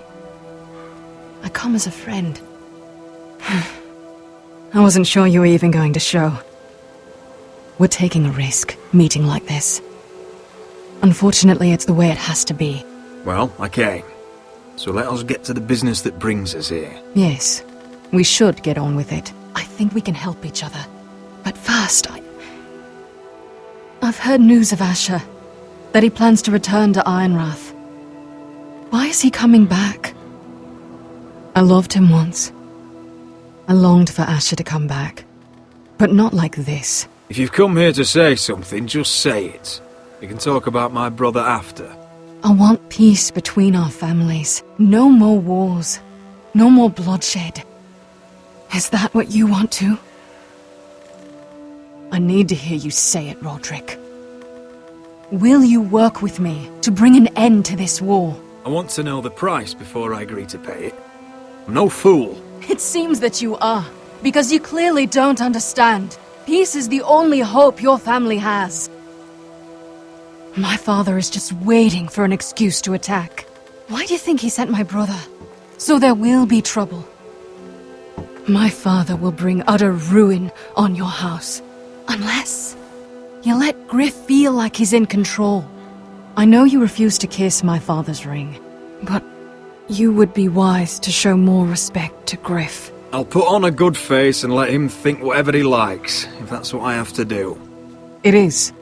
I come as a friend. I wasn't sure you were even going to show. We're taking a risk, meeting like this. Unfortunately, it's the way it has to be. Well, I came. So let us get to the business that brings us here. Yes, we should get on with it. I think we can help each other. But first, I've heard news of Asher. That he plans to return to Ironrath. Why is he coming back? I loved him once. I longed for Asher to come back. But not like this. If you've come here to say something, just say it. We can talk about my brother after. I want peace between our families. No more wars. No more bloodshed. Is that what you want too? I need to hear you say it, Roderick. Will you work with me to bring an end to this war? I want to know the price before I agree to pay it. I'm no fool. It seems that you are, because you clearly don't understand. Peace is the only hope your family has. My father is just waiting for an excuse to attack. Why do you think he sent my brother? So there will be trouble. My father will bring utter ruin on your house. Unless you let Griff feel like he's in control. I know you refuse to kiss my father's ring, but you would be wise to show more respect to Griff. I'll put on a good face and let him think whatever he likes, if that's what I have to do. It is.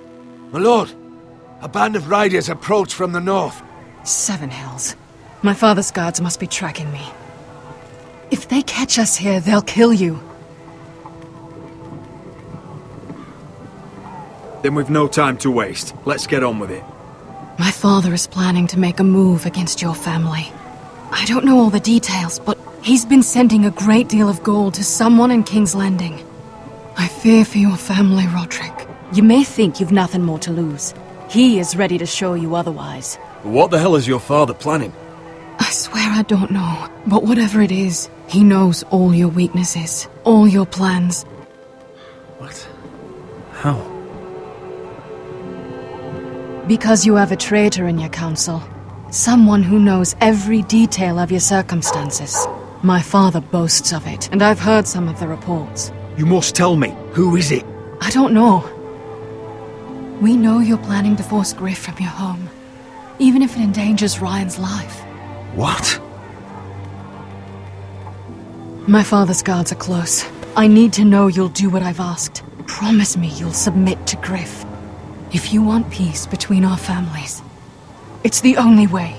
My lord, a band of riders approach from the north. 7 hells. My father's guards must be tracking me. If they catch us here, they'll kill you. Then we've no time to waste. Let's get on with it. My father is planning to make a move against your family. I don't know all the details, but he's been sending a great deal of gold to someone in King's Landing. I fear for your family, Roderick. You may think you've nothing more to lose. He is ready to show you otherwise. What the hell is your father planning? I swear I don't know, but whatever it is, he knows all your weaknesses, all your plans. What? How? Because you have a traitor in your council. Someone who knows every detail of your circumstances. My father boasts of it, and I've heard some of the reports. You must tell me. Who is it? I don't know. We know you're planning to force Griff from your home, even if it endangers Ryan's life. What? My father's guards are close. I need to know you'll do what I've asked. Promise me you'll submit to Griff. If you want peace between our families, it's the only way.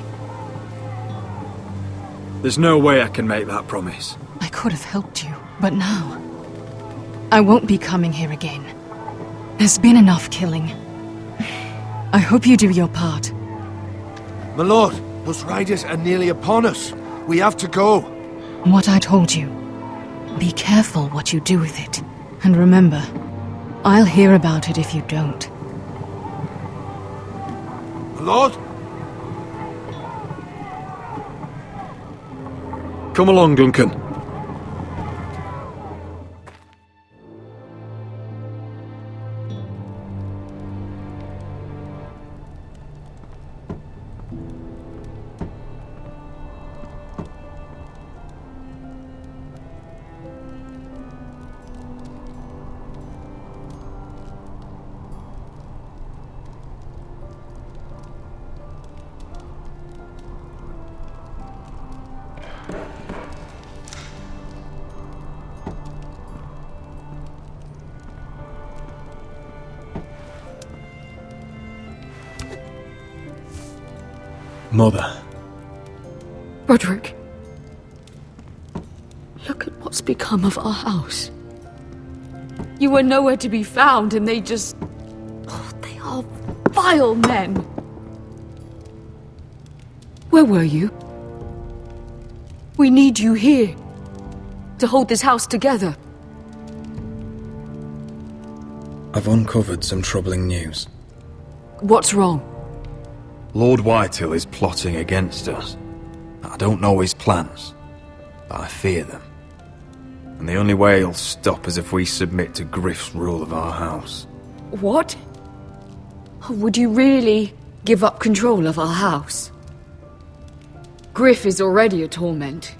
There's no way I can make that promise. I could have helped you, but now, I won't be coming here again. There's been enough killing. I hope you do your part. My lord, those riders are nearly upon us. We have to go. What I told you. Be careful what you do with it. And remember, I'll hear about it if you don't. My lord? Come along, Duncan. Mother. Roderick. Look at what's become of our house. You were nowhere to be found, and they just... Oh, they are vile men. Where were you? We need you here. To hold this house together. I've uncovered some troubling news. What's wrong? Lord Whitehill is plotting against us. I don't know his plans, but I fear them. And the only way he'll stop is if we submit to Griff's rule of our house. What? Would you really Give up control of our house? Griff is already a torment.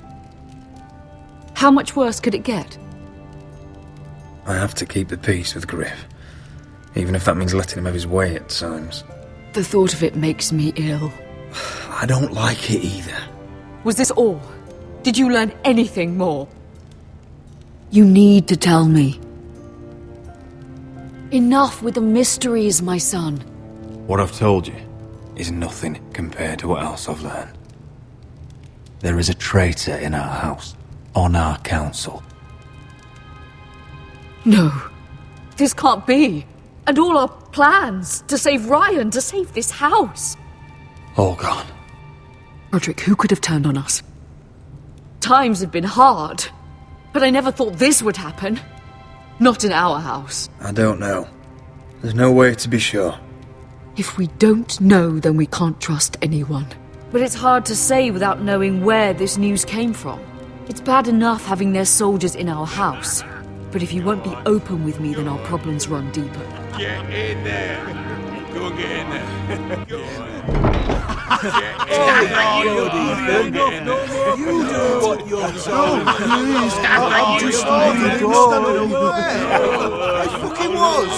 How much worse could it get? I have to keep the peace with Griff, even if that means letting him have his way at times. The thought of it makes me ill. I don't like it either. Was this all? Did you learn anything more? You need to tell me. Enough with the mysteries, my son. What I've told you is nothing compared to what else I've learned. There is a traitor in our house, on our council. No, this can't be. And all our plans to save Ryan, to save this house. All gone. Roderick, who could have turned on us? Times have been hard, but I never thought this would happen. Not in our house. I don't know. There's no way to be sure. If we don't know, then we can't trust anyone. But it's hard to say without knowing where this news came from. It's bad enough having their soldiers in our house. But if you won't be open with me, then our problems run deeper. Get in there. Go get in there. Go on. You do what you're told. Please, I'm just leaving. I fucking was.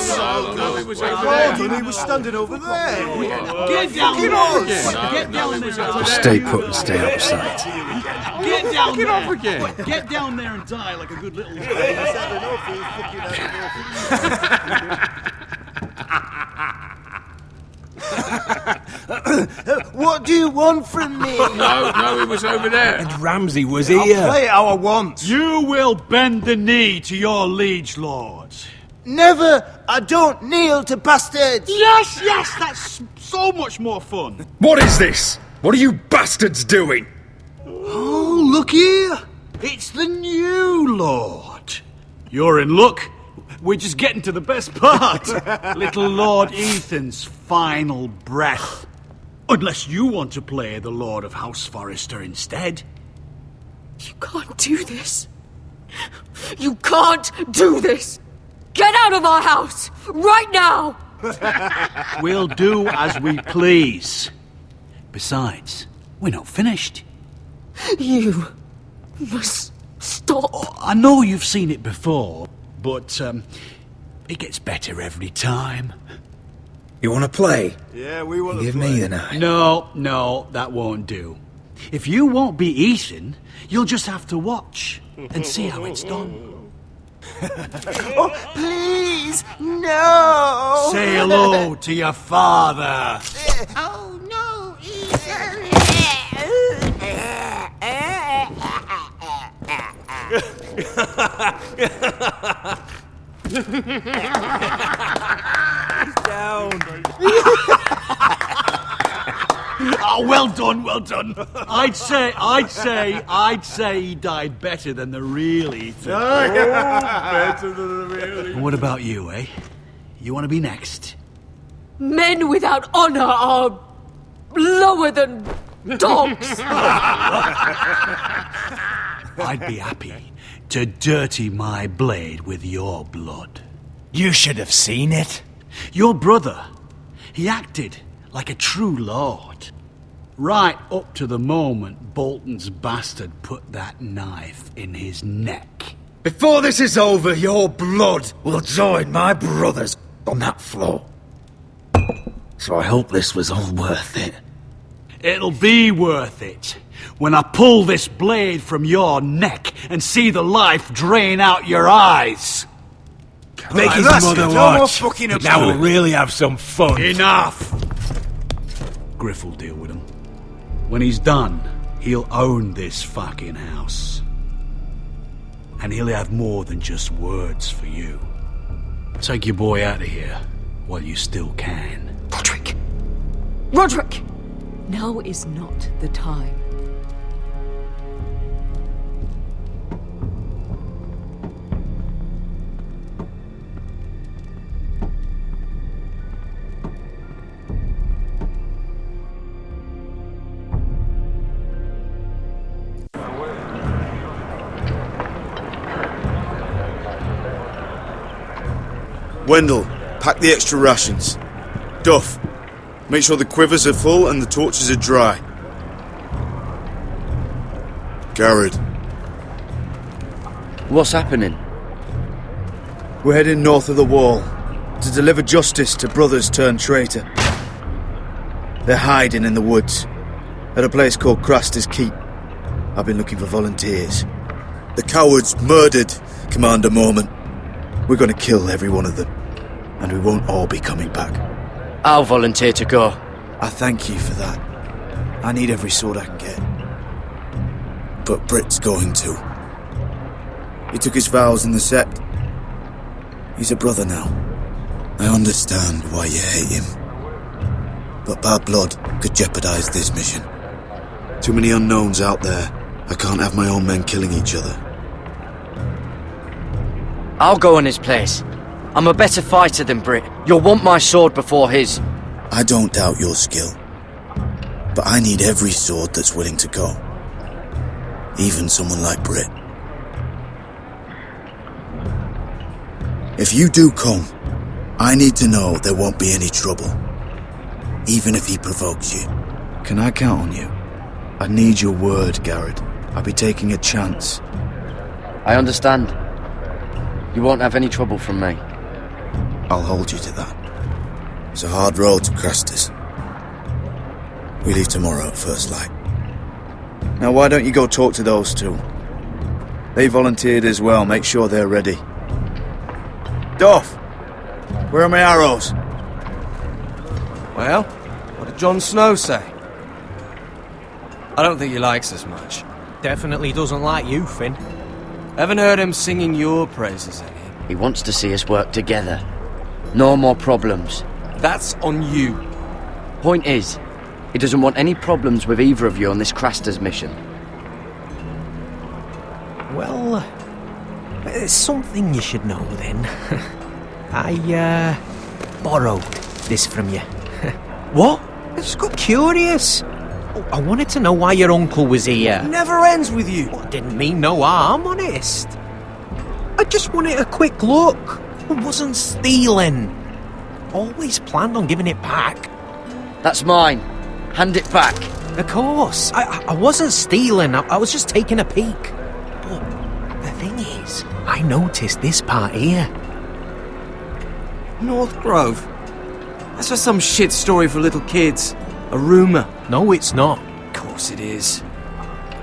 He was standing over there. Get down there. Get down there. Just stay put and stay out of sight. Get down there. Get down there and die like a good little. What do you want from me? No, it was over there. And Ramsay was here. I'll play how I want. You will bend the knee to your liege lord. Never! I don't kneel to bastards! Yes, that's so much more fun. What is this? What are you bastards doing? Oh, look here. It's the new lord. You're in luck. We're just getting to the best part. Little Lord Ethan's final breath. Unless you want to play the Lord of House Forrester instead. You can't do this. You can't do this. Get out of our house, right now! We'll do as we please. Besides, we're not finished. You must stop. Oh, I know you've seen it before, but it gets better every time. You want to play? Yeah, we want to Give play. me the knife. No, that won't do. If you won't be Ethan, you'll just have to watch and see how it's done. Oh, please, no! Say hello to your father. Oh no, Ethan! Down. Oh, well done. I'd say he died better than the real Ethan. Better than the really. And what about you, eh? You want to be next? Men without honor are lower than dogs. I'd be happy to dirty my blade with your blood. You should have seen it. Your brother, he acted like a true lord. Right up to the moment Bolton's bastard put that knife in his neck. Before this is over, your blood will join my brother's on that floor. So I hope this was all worth it. It'll be worth it when I pull this blade from your neck and see the life drain out your eyes. Make his mother watch. Now we'll really have some fun. Enough! Griff will deal with him. When he's done, he'll own this fucking house. And he'll have more than just words for you. Take your boy out of here while you still can. Roderick! Roderick! Now is not the time. Wendell, pack the extra rations. Duff, Make sure the quivers are full and the torches are dry. Garrett. What's happening? We're heading north of the wall to deliver justice to brothers turned traitor. They're hiding in the woods at a place called Craster's Keep. I've been looking for volunteers. The cowards murdered Commander Mormont. We're going to kill every one of them, and we won't all be coming back. I'll volunteer to go. I thank you for that. I need every sword I can get. But Britt's going too. He took his vows in the Sept. He's a brother now. I understand why you hate him. But bad blood could jeopardize this mission. Too many unknowns out there. I can't have my own men killing each other. I'll go in his place. I'm a better fighter than Britt. You'll want my sword before his. I don't doubt your skill. But I need every sword that's willing to go. Even someone like Britt. If you do come, I need to know there won't be any trouble. Even if he provokes you. Can I count on you? I need your word, Garrett. I'll be taking a chance. I understand. You won't have any trouble from me. I'll hold you to that. It's a hard road to Craster's. We leave tomorrow at first light. Now why don't you go talk to those two? They volunteered as well. Make sure they're ready. Doff! Where are my arrows? Well, what did Jon Snow say? I don't think he likes us much. Definitely doesn't like you, Finn. Haven't heard him singing your praises any. He wants to see us work together. No more problems. That's on you. Point is, he doesn't want any problems with either of you on this Craster's mission. Well, there's something you should know then. I, borrowed this from you. What? I just got curious. I wanted to know why your uncle was here. Never ends with you. Well, didn't mean no harm, honest. I just wanted a quick look. I wasn't stealing. Always planned on giving it back. That's mine. Hand it back. Of course. I wasn't stealing. I was just taking a peek. But the thing is, I noticed this part here. North Grove? That's just some shit story for little kids. A rumour. No, it's not. Of course it is.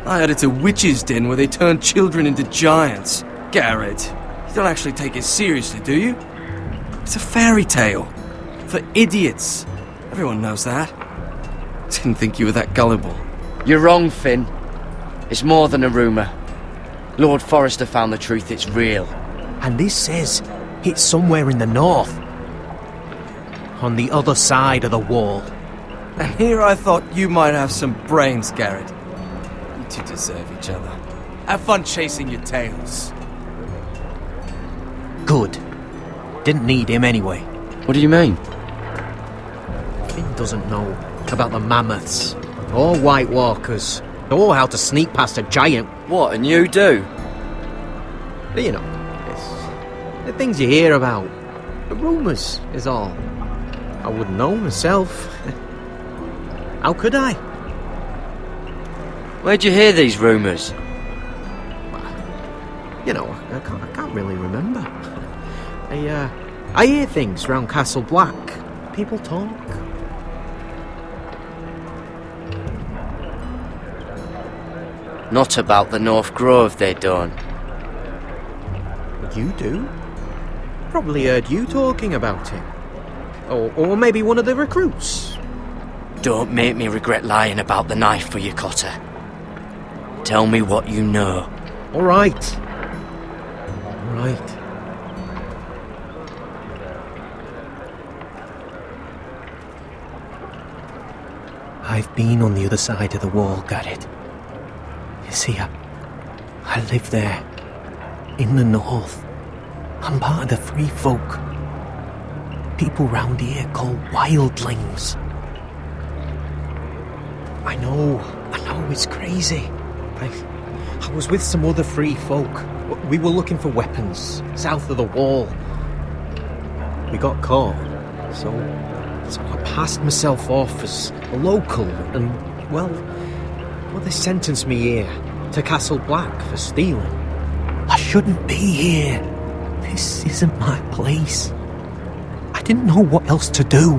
I heard it's a witch's den where they turn children into giants. Garrett, you don't actually take it seriously, do you? It's a fairy tale. For idiots. Everyone knows that. Didn't think you were that gullible. You're wrong, Finn. It's more than a rumour. Lord Forrester found the truth, it's real. And this says it's somewhere in the north. On the other side of the wall. And here I thought you might have some brains, Garrett. You two deserve each other. Have fun chasing your tails. Good. Didn't need him anyway. What do you mean? Finn doesn't know about the mammoths, or White Walkers, or how to sneak past a giant. What, and you do? But you know, it's the things you hear about. The rumours is all. I wouldn't know myself. How could I? Where'd you hear these rumours? You know, I can't really remember. I hear things round Castle Black. People talk. Not about the North Grove, they don't. You do? Probably heard you talking about it. Or maybe one of the recruits. Don't make me regret lying about the knife for you, Cotter. Tell me what you know. All right. All right. I've been on the other side of the wall, Garrett. You see, I live there, in the north. I'm part of the free folk. People round here call wildlings. I know, it's crazy. I was with some other free folk. We were looking for weapons, south of the wall. We got caught, so So I passed myself off as a local and, well, they sentenced me here to Castle Black for stealing. I shouldn't be here. This isn't my place. I didn't know what else to do.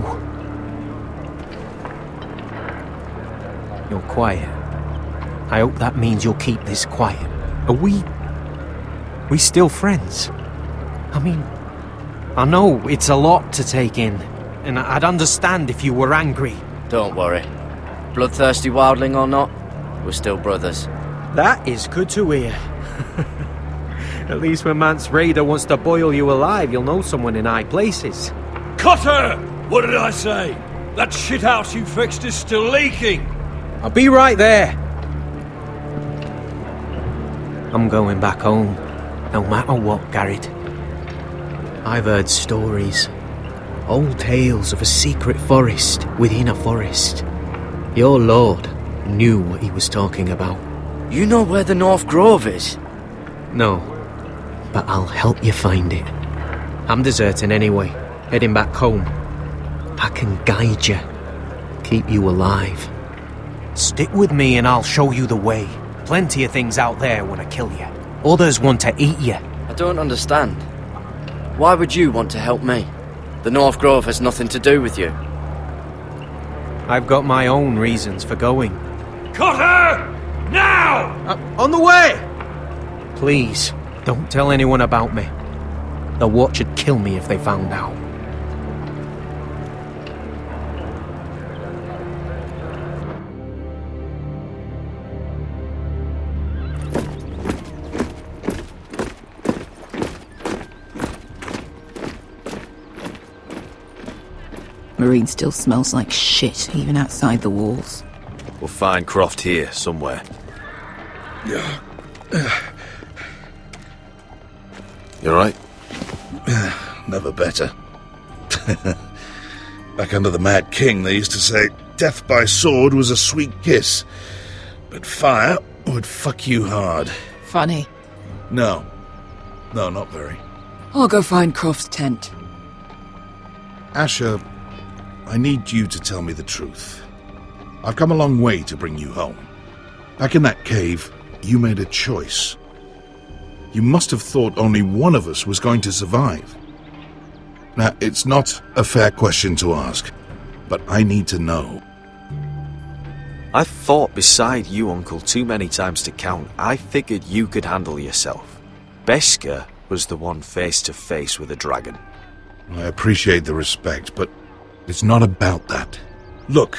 You're quiet. I hope that means you'll keep this quiet. Are we still friends? I mean, I know it's a lot to take in, and I'd understand if you were angry. Don't worry. Bloodthirsty wildling or not, we're still brothers. That is good to hear. At least when Mance Rayder wants to boil you alive, you'll know someone in high places. Cutter! What did I say? That shithouse you fixed is still leaking! I'll be right there. I'm going back home, no matter what, Garrett. I've heard stories. Old tales of a secret forest within a forest. Your lord knew what he was talking about. You know where the North Grove is? No, but I'll help you find it. I'm deserting anyway, heading back home. I can guide you, keep you alive. Stick with me and I'll show you the way. Plenty of things out there want to kill you. Others want to eat you. I don't understand. Why would you want to help me? The North Grove has nothing to do with you. I've got my own reasons for going. Cutter! Now! On the way! Please, don't tell anyone about me. The Watch would kill me if they found out. Marine still smells like shit, even outside the walls. We'll find Croft here, somewhere. You alright? Never better. Back under the Mad King, they used to say death by sword was a sweet kiss, but fire would fuck you hard. Funny. No, not very. I'll go find Croft's tent. Asher, I need you to tell me the truth. I've come a long way to bring you home. Back in that cave, you made a choice. You must have thought only one of us was going to survive. Now, it's not a fair question to ask, but I need to know. I've fought beside you, Uncle, too many times to count. I figured you could handle yourself. Beskar was the one face to face with a dragon. I appreciate the respect, but it's not about that. Look,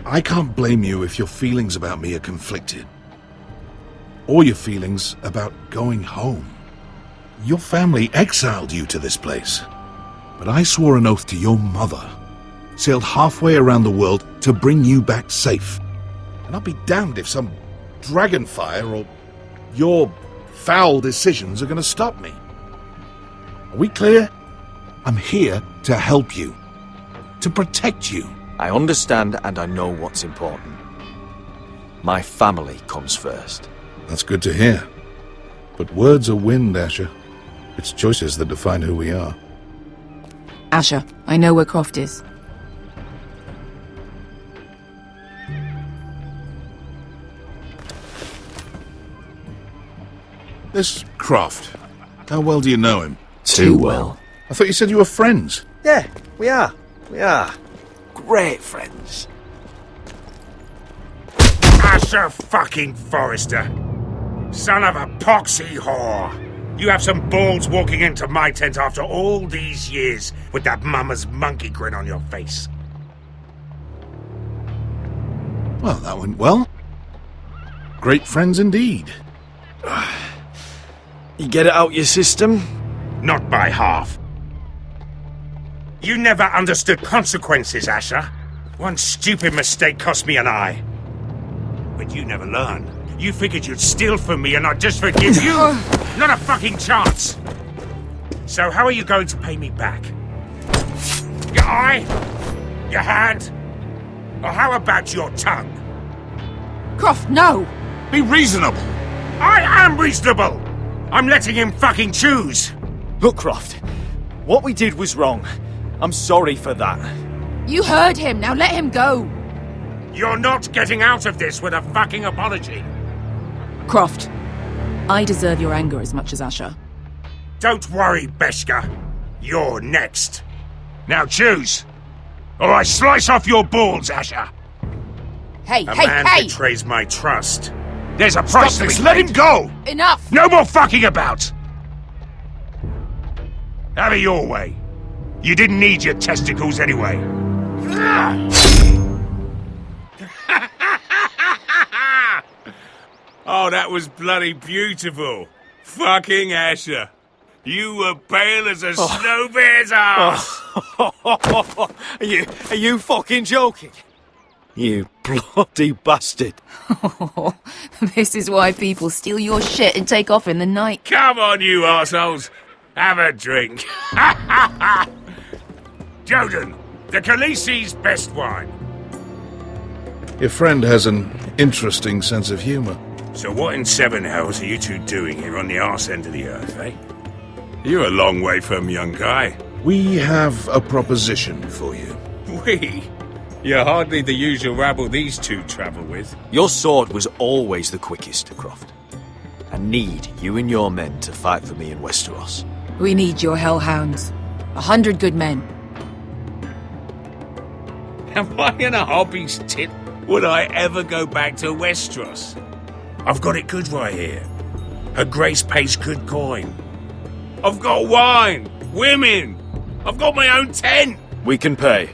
I can't blame you if your feelings about me are conflicted. Or your feelings about going home. Your family exiled you to this place. But I swore an oath to your mother, sailed halfway around the world to bring you back safe. And I'll be damned if some dragonfire or your foul decisions are going to stop me. Are we clear? I'm here to help you. To protect you. I understand and I know what's important. My family comes first. That's good to hear. But words are wind, Asher. It's choices that define who we are. Asher, I know where Croft is. This Croft, how well do you know him? Too well. I thought you said you were friends. Yeah, we are. We are. Great friends. Asher fucking Forrester. Son of a poxy whore. You have some balls walking into my tent after all these years with that mama's monkey grin on your face. Well, that went well. Great friends indeed. You get it out your system? Not by half. You never understood consequences, Asher. One stupid mistake cost me an eye. But you never learned. You figured you'd steal from me and I'd just forgive you? Not a fucking chance! So how are you going to pay me back? Your eye? Your hand? Or how about your tongue? Croft, no! Be reasonable! I am reasonable! I'm letting him fucking choose! Look, Croft, what we did was wrong. I'm sorry for that. You heard him, now let him go! You're not getting out of this with a fucking apology. Croft, I deserve your anger as much as Asher. Don't worry, Beskha. You're next. Now choose, or I slice off your balls, Asher. Hey, A hey, man hey! betrays my trust. There's a price to be Let paid. him go! Enough! No more fucking about! Have it your way. You didn't need your testicles anyway. Oh, that was bloody beautiful. Fucking Asher. You were pale as a snow bear's ass. Are you fucking joking? You bloody bastard. This is why people steal your shit and take off in the night. Come on, you assholes. Have a drink. Joden, the Khaleesi's best wine. Your friend has an interesting sense of humor. So what in seven hells are you two doing here on the arse end of the earth, eh? You're a long way from, young guy. We have a proposition for you. We? You're hardly the usual rabble these two travel with. Your sword was always the quickest, Croft. I need you and your men to fight for me in Westeros. We need your hellhounds. 100 good men. Am I in a hobby's tit? Would I ever go back to Westeros? I've got it good right here. Her Grace pays good coin. I've got wine, women. I've got my own tent. We can pay.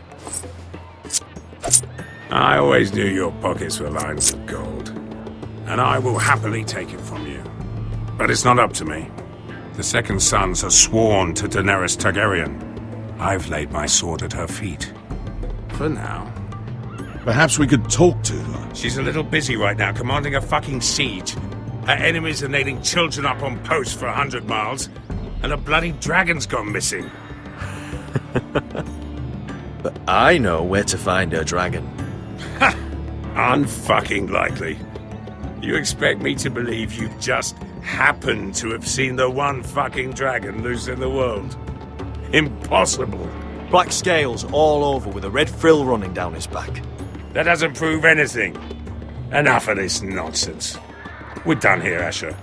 I always knew your pockets were lined with gold, and I will happily take it from you. But it's not up to me. The Second Sons are sworn to Daenerys Targaryen. I've laid my sword at her feet. For now. Perhaps we could talk to her. She's a little busy right now, commanding a fucking siege. Her enemies are nailing children up on posts for 100 miles, and a bloody dragon's gone missing. But I know where to find her dragon. Ha! Unfucking likely. You expect me to believe you've just happened to have seen the one fucking dragon loose in the world? Impossible. Black scales all over with a red frill running down his back. That doesn't prove anything. Enough of this nonsense. We're done here, Asher.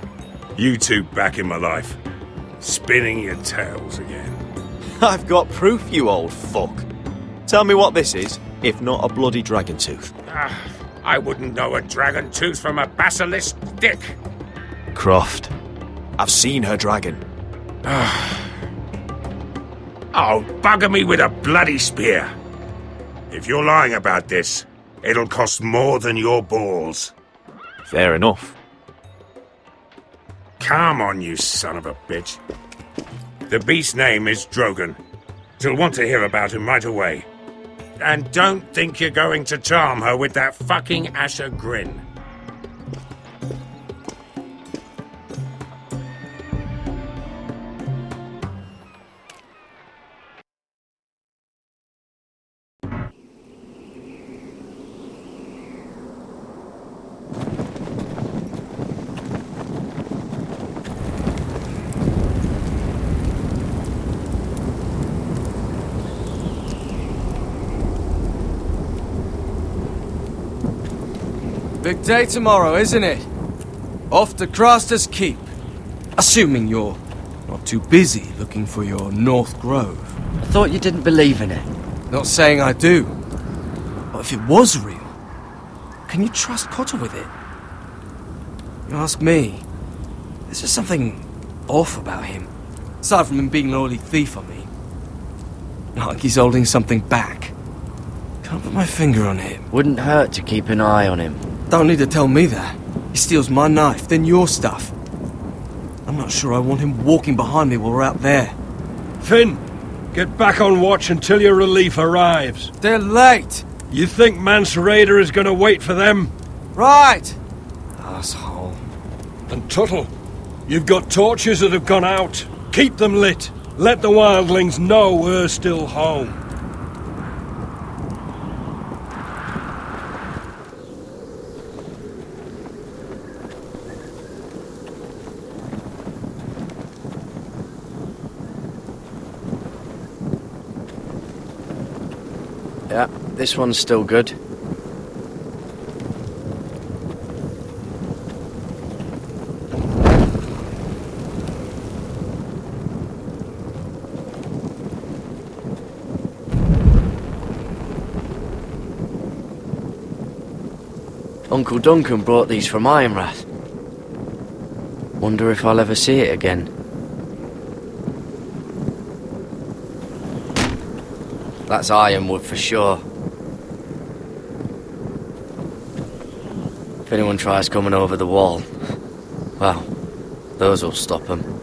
You two back in my life. Spinning your tales again. I've got proof, you old fuck. Tell me what this is, if not a bloody dragon tooth. I wouldn't know a dragon tooth from a basilisk dick. Croft, I've seen her dragon. Oh, bugger me with a bloody spear. If you're lying about this, it'll cost more than your balls. Fair enough. Come on, you son of a bitch. The beast's name is Drogon. She'll want to hear about him right away. And don't think you're going to charm her with that fucking Asher grin. Big day tomorrow, isn't it? Off to Craster's Keep. Assuming you're not too busy looking for your North Grove. I thought you didn't believe in it. Not saying I do. But if it was real, can you trust Cotter with it? You ask me, there's just something off about him. Aside from him being an oily thief, I mean. Not like he's holding something back. Can't put my finger on it. Wouldn't hurt to keep an eye on him. Don't need to tell me that. He steals my knife, then your stuff. I'm not sure I want him walking behind me while we're out there. Finn, get back on watch until your relief arrives. They're late. You think Mance Rayder is going to wait for them? Right. Asshole. And Tuttle, you've got torches that have gone out. Keep them lit. Let the wildlings know we're still home. Yeah, this one's still good. Uncle Duncan brought these from Ironrath. Wonder if I'll ever see it again. That's ironwood for sure. If anyone tries coming over the wall, well, those will stop them.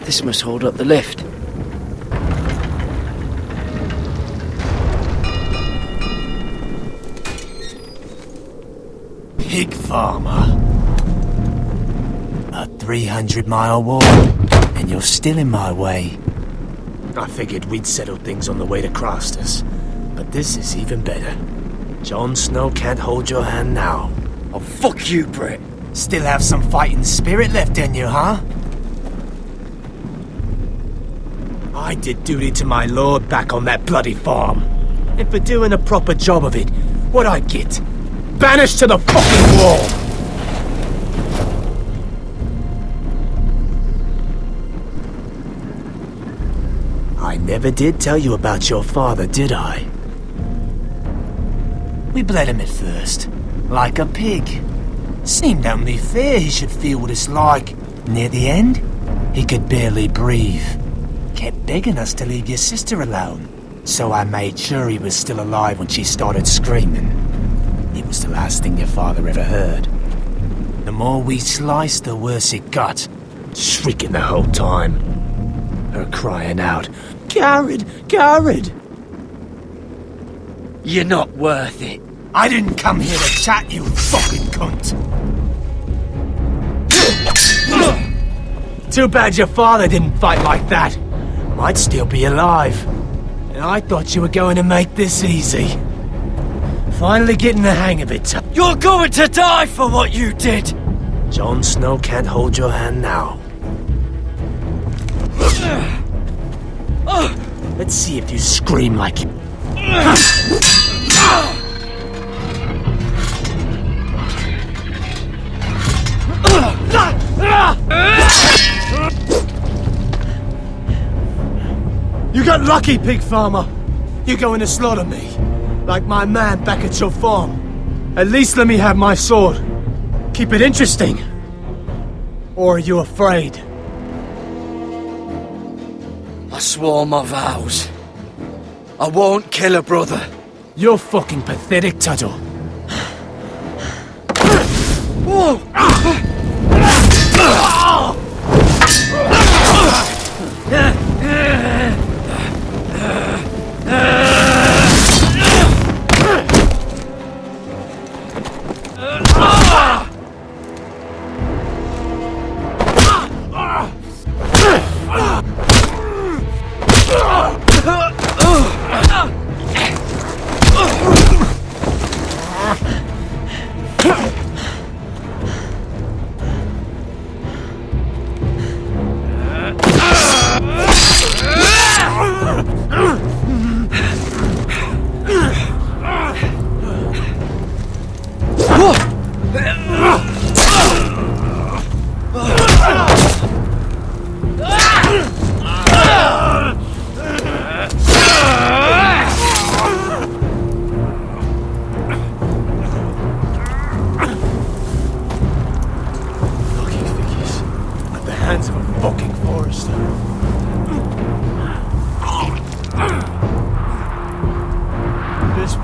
This must hold up the lift. Pig farmer. A 300-mile walk, and you're still in my way. I figured we'd settled things on the way to Crossters, but this is even better. Jon Snow can't hold your hand now. Oh, fuck you, Brit. Still have some fighting spirit left in you, huh? I did duty to my lord back on that bloody farm. And for doing a proper job of it, what'd I get? Banished to the fucking wall! I never did tell you about your father, did I? We bled him at first, like a pig. Seemed only fair he should feel what it's like. Near the end, he could barely breathe. Kept begging us to leave your sister alone, so I made sure he was still alive when she started screaming. It was the last thing your father ever heard. The more we sliced, the worse it got. Shrieking the whole time. Her crying out, "Garrett! Garrett!" You're not worth it. I didn't come here to chat, you fucking cunt! Too bad your father didn't fight like that. Might still be alive. And I thought you were going to make this easy. Finally getting the hang of it. You're going to die for what you did! Jon Snow can't hold your hand now. Let's see if you scream like you. You got lucky, pig farmer. You're going to slaughter me, like my man back at your farm. At least let me have my sword. Keep it interesting. Or are you afraid? I swore my vows. I won't kill a brother. You're fucking pathetic, Tuttle. Whoa!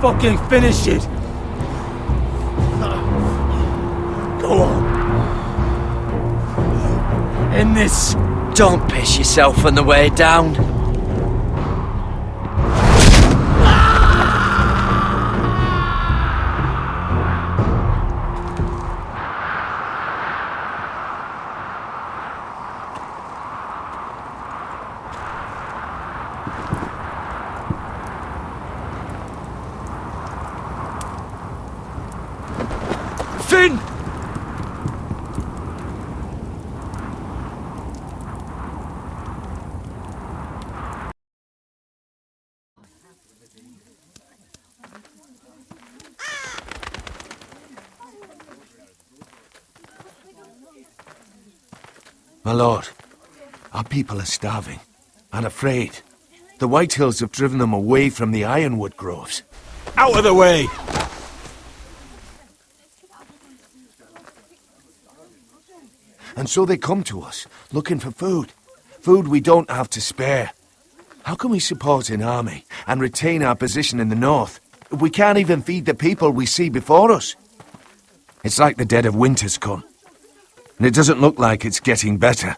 fucking finish it! Go on. End this. Don't piss yourself on the way down. Finn! My lord, our people are starving and afraid. The Whitehills have driven them away from the ironwood groves. Out of the way! And so they come to us, looking for food. Food we don't have to spare. How can we support an army and retain our position in the north if we can't even feed the people we see before us? It's like the dead of winter's come. And it doesn't look like it's getting better.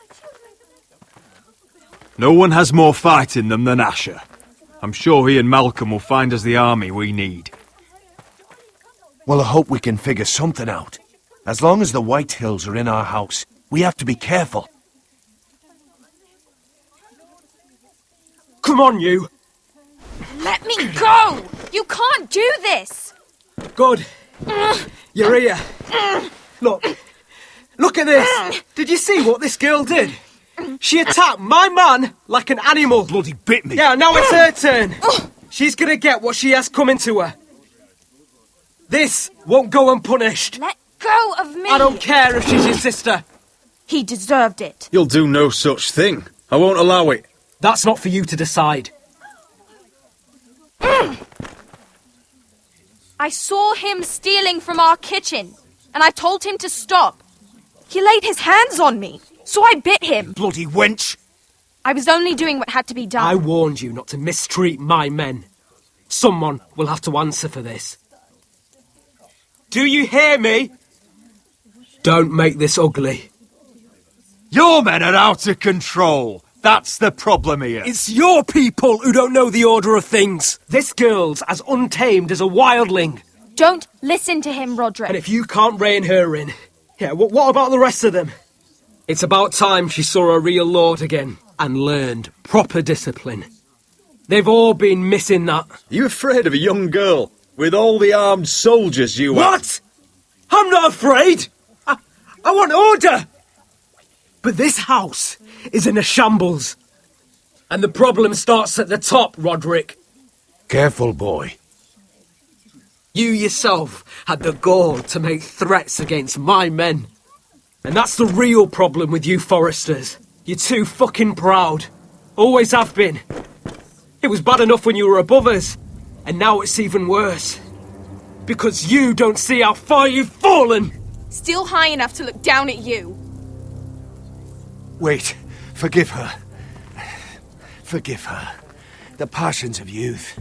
No one has more fight in them than Asher. I'm sure he and Malcolm will find us the army we need. Well, I hope we can figure something out. As long as the Whitehills are in our house, we have to be careful. Come on, you! Let me go! You can't do this! Good. You're here. Look at this! Did you see what this girl did? She attacked my man like an animal. Bloody bit me. Yeah, now it's her turn. She's gonna get what she has coming to her. This won't go unpunished. Let go of me! I don't care if she's your sister. He deserved it. You'll do no such thing. I won't allow it. That's not for you to decide. I saw him stealing from our kitchen, and I told him to stop. He laid his hands on me, so I bit him. Bloody wench! I was only doing what had to be done. I warned you not to mistreat my men. Someone will have to answer for this. Do you hear me? Don't make this ugly. Your men are out of control. That's the problem here. It's your people who don't know the order of things. This girl's as untamed as a wildling. Don't listen to him, Roderick. And if you can't rein her in, yeah, what about the rest of them? It's about time she saw a real lord again and learned proper discipline. They've all been missing that. Are you afraid of a young girl with all the armed soldiers you have? What? I'm not afraid. I want order. But this house is in a shambles. And the problem starts at the top, Roderick. Careful, boy. You yourself had the gall to make threats against my men. And that's the real problem with you Foresters. You're too fucking proud. Always have been. It was bad enough when you were above us. And now it's even worse. Because you don't see how far you've fallen. Still high enough to look down at you. Wait, forgive her. Forgive her. The passions of youth.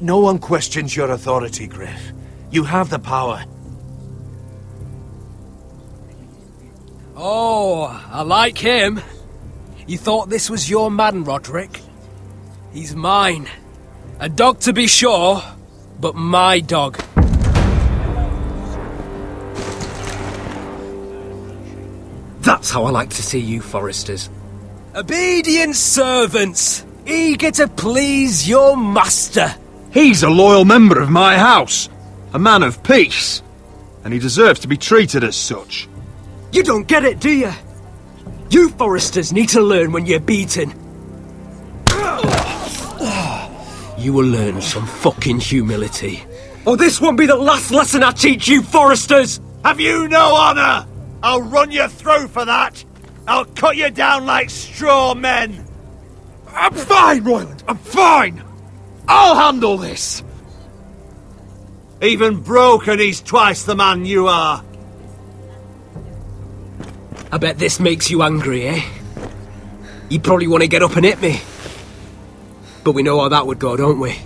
No one questions your authority, Griff. You have the power. Oh, I like him. You thought this was your man, Roderick? He's mine. A dog to be sure, but my dog. That's how I like to see you, Foresters. Obedient servants, eager to please your master. He's a loyal member of my house, a man of peace, and he deserves to be treated as such. You don't get it, do you? You Foresters need to learn when you're beaten. You will learn some fucking humility. Or this won't be the last lesson I teach you, Foresters! Have you no honour? I'll run you through for that. I'll cut you down like straw men. I'm fine, Royland. I'm fine. I'll handle this. Even broken, he's twice the man you are. I bet this makes you angry, eh? You probably want to get up and hit me. But we know how that would go, don't we?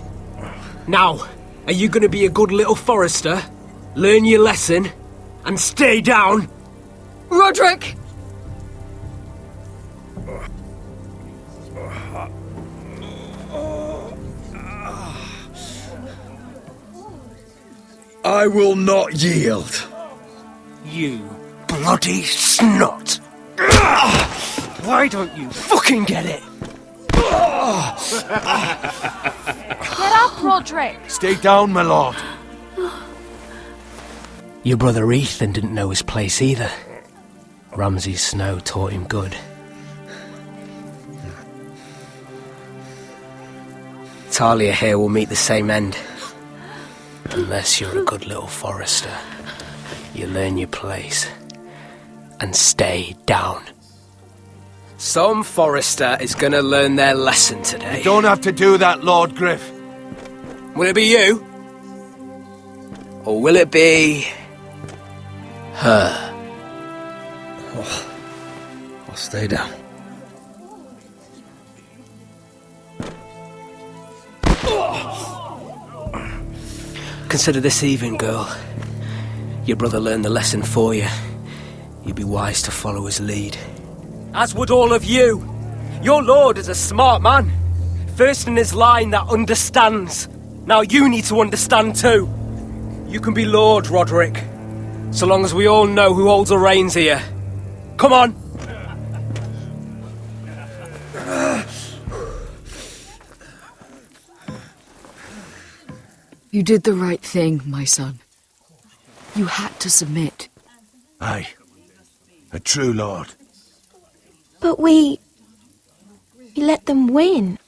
Now, Are you gonna be a good little forester, learn your lesson, and stay down? Roderick! I will not yield. You bloody snot! Why don't you fucking get it? Get up, Roderick! Stay down, my lord. Your brother Ethan didn't know his place either. Ramsay Snow taught him good. Talia here will meet the same end. Unless you're a good little forester. You learn your place. And stay down. Some forester is gonna learn their lesson today. You don't have to do that, Lord Griff. Will it be you? Or will it be... her? I'll stay down. Consider this even, girl. Your brother learned the lesson for you. You'd be wise to follow his lead. As would all of you. Your lord is a smart man. First in his line that understands. Now you need to understand too. You can be Lord, Roderick. So long as we all know who holds the reins here. Come on! You did the right thing, my son. You had to submit. Aye. A true lord. But we let them win.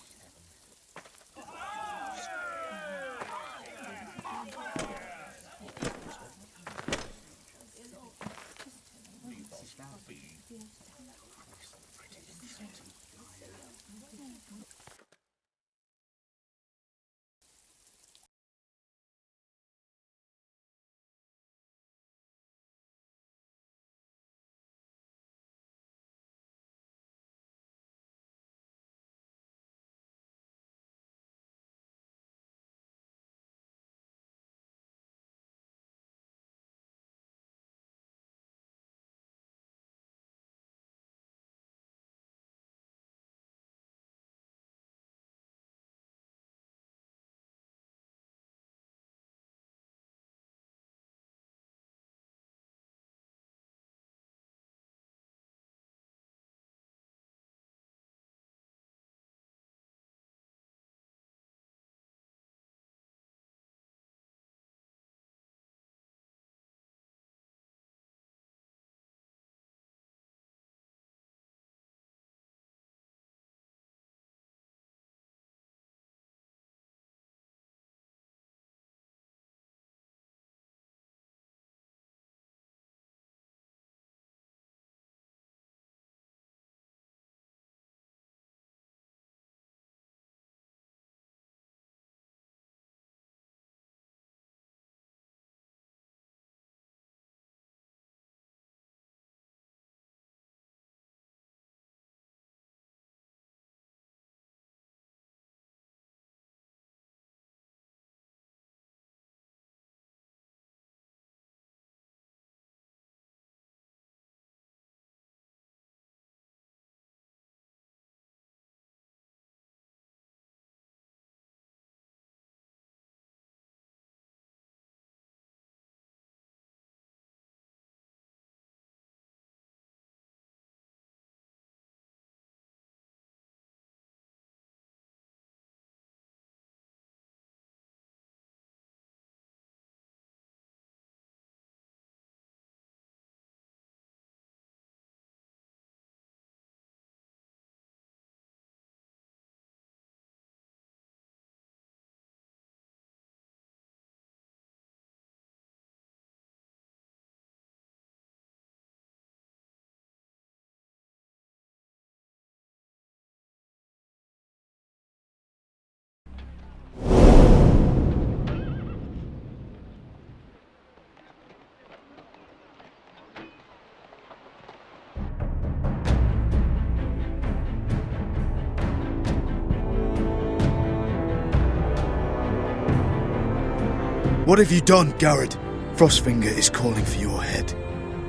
What have you done, Garrett? Frostfinger is calling for your head.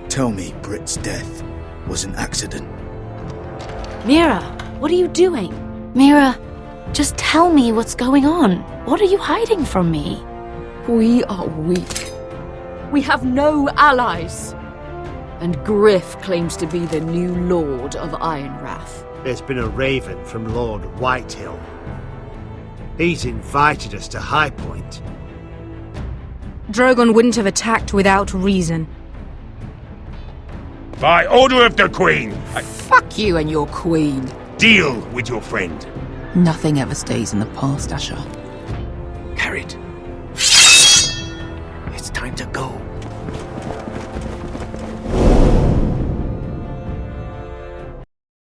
Tell me Britt's death was an accident. Mira, what are you doing? Mira, just tell me what's going on. What are you hiding from me? We are weak. We have no allies. And Griff claims to be the new Lord of Ironrath. There's been a raven from Lord Whitehill. He's invited us to High Point. Drogon wouldn't have attacked without reason. By order of the Queen, Fuck you and your queen. deal with your friend. Nothing ever stays in the past, Asher. Carried. It's time to go.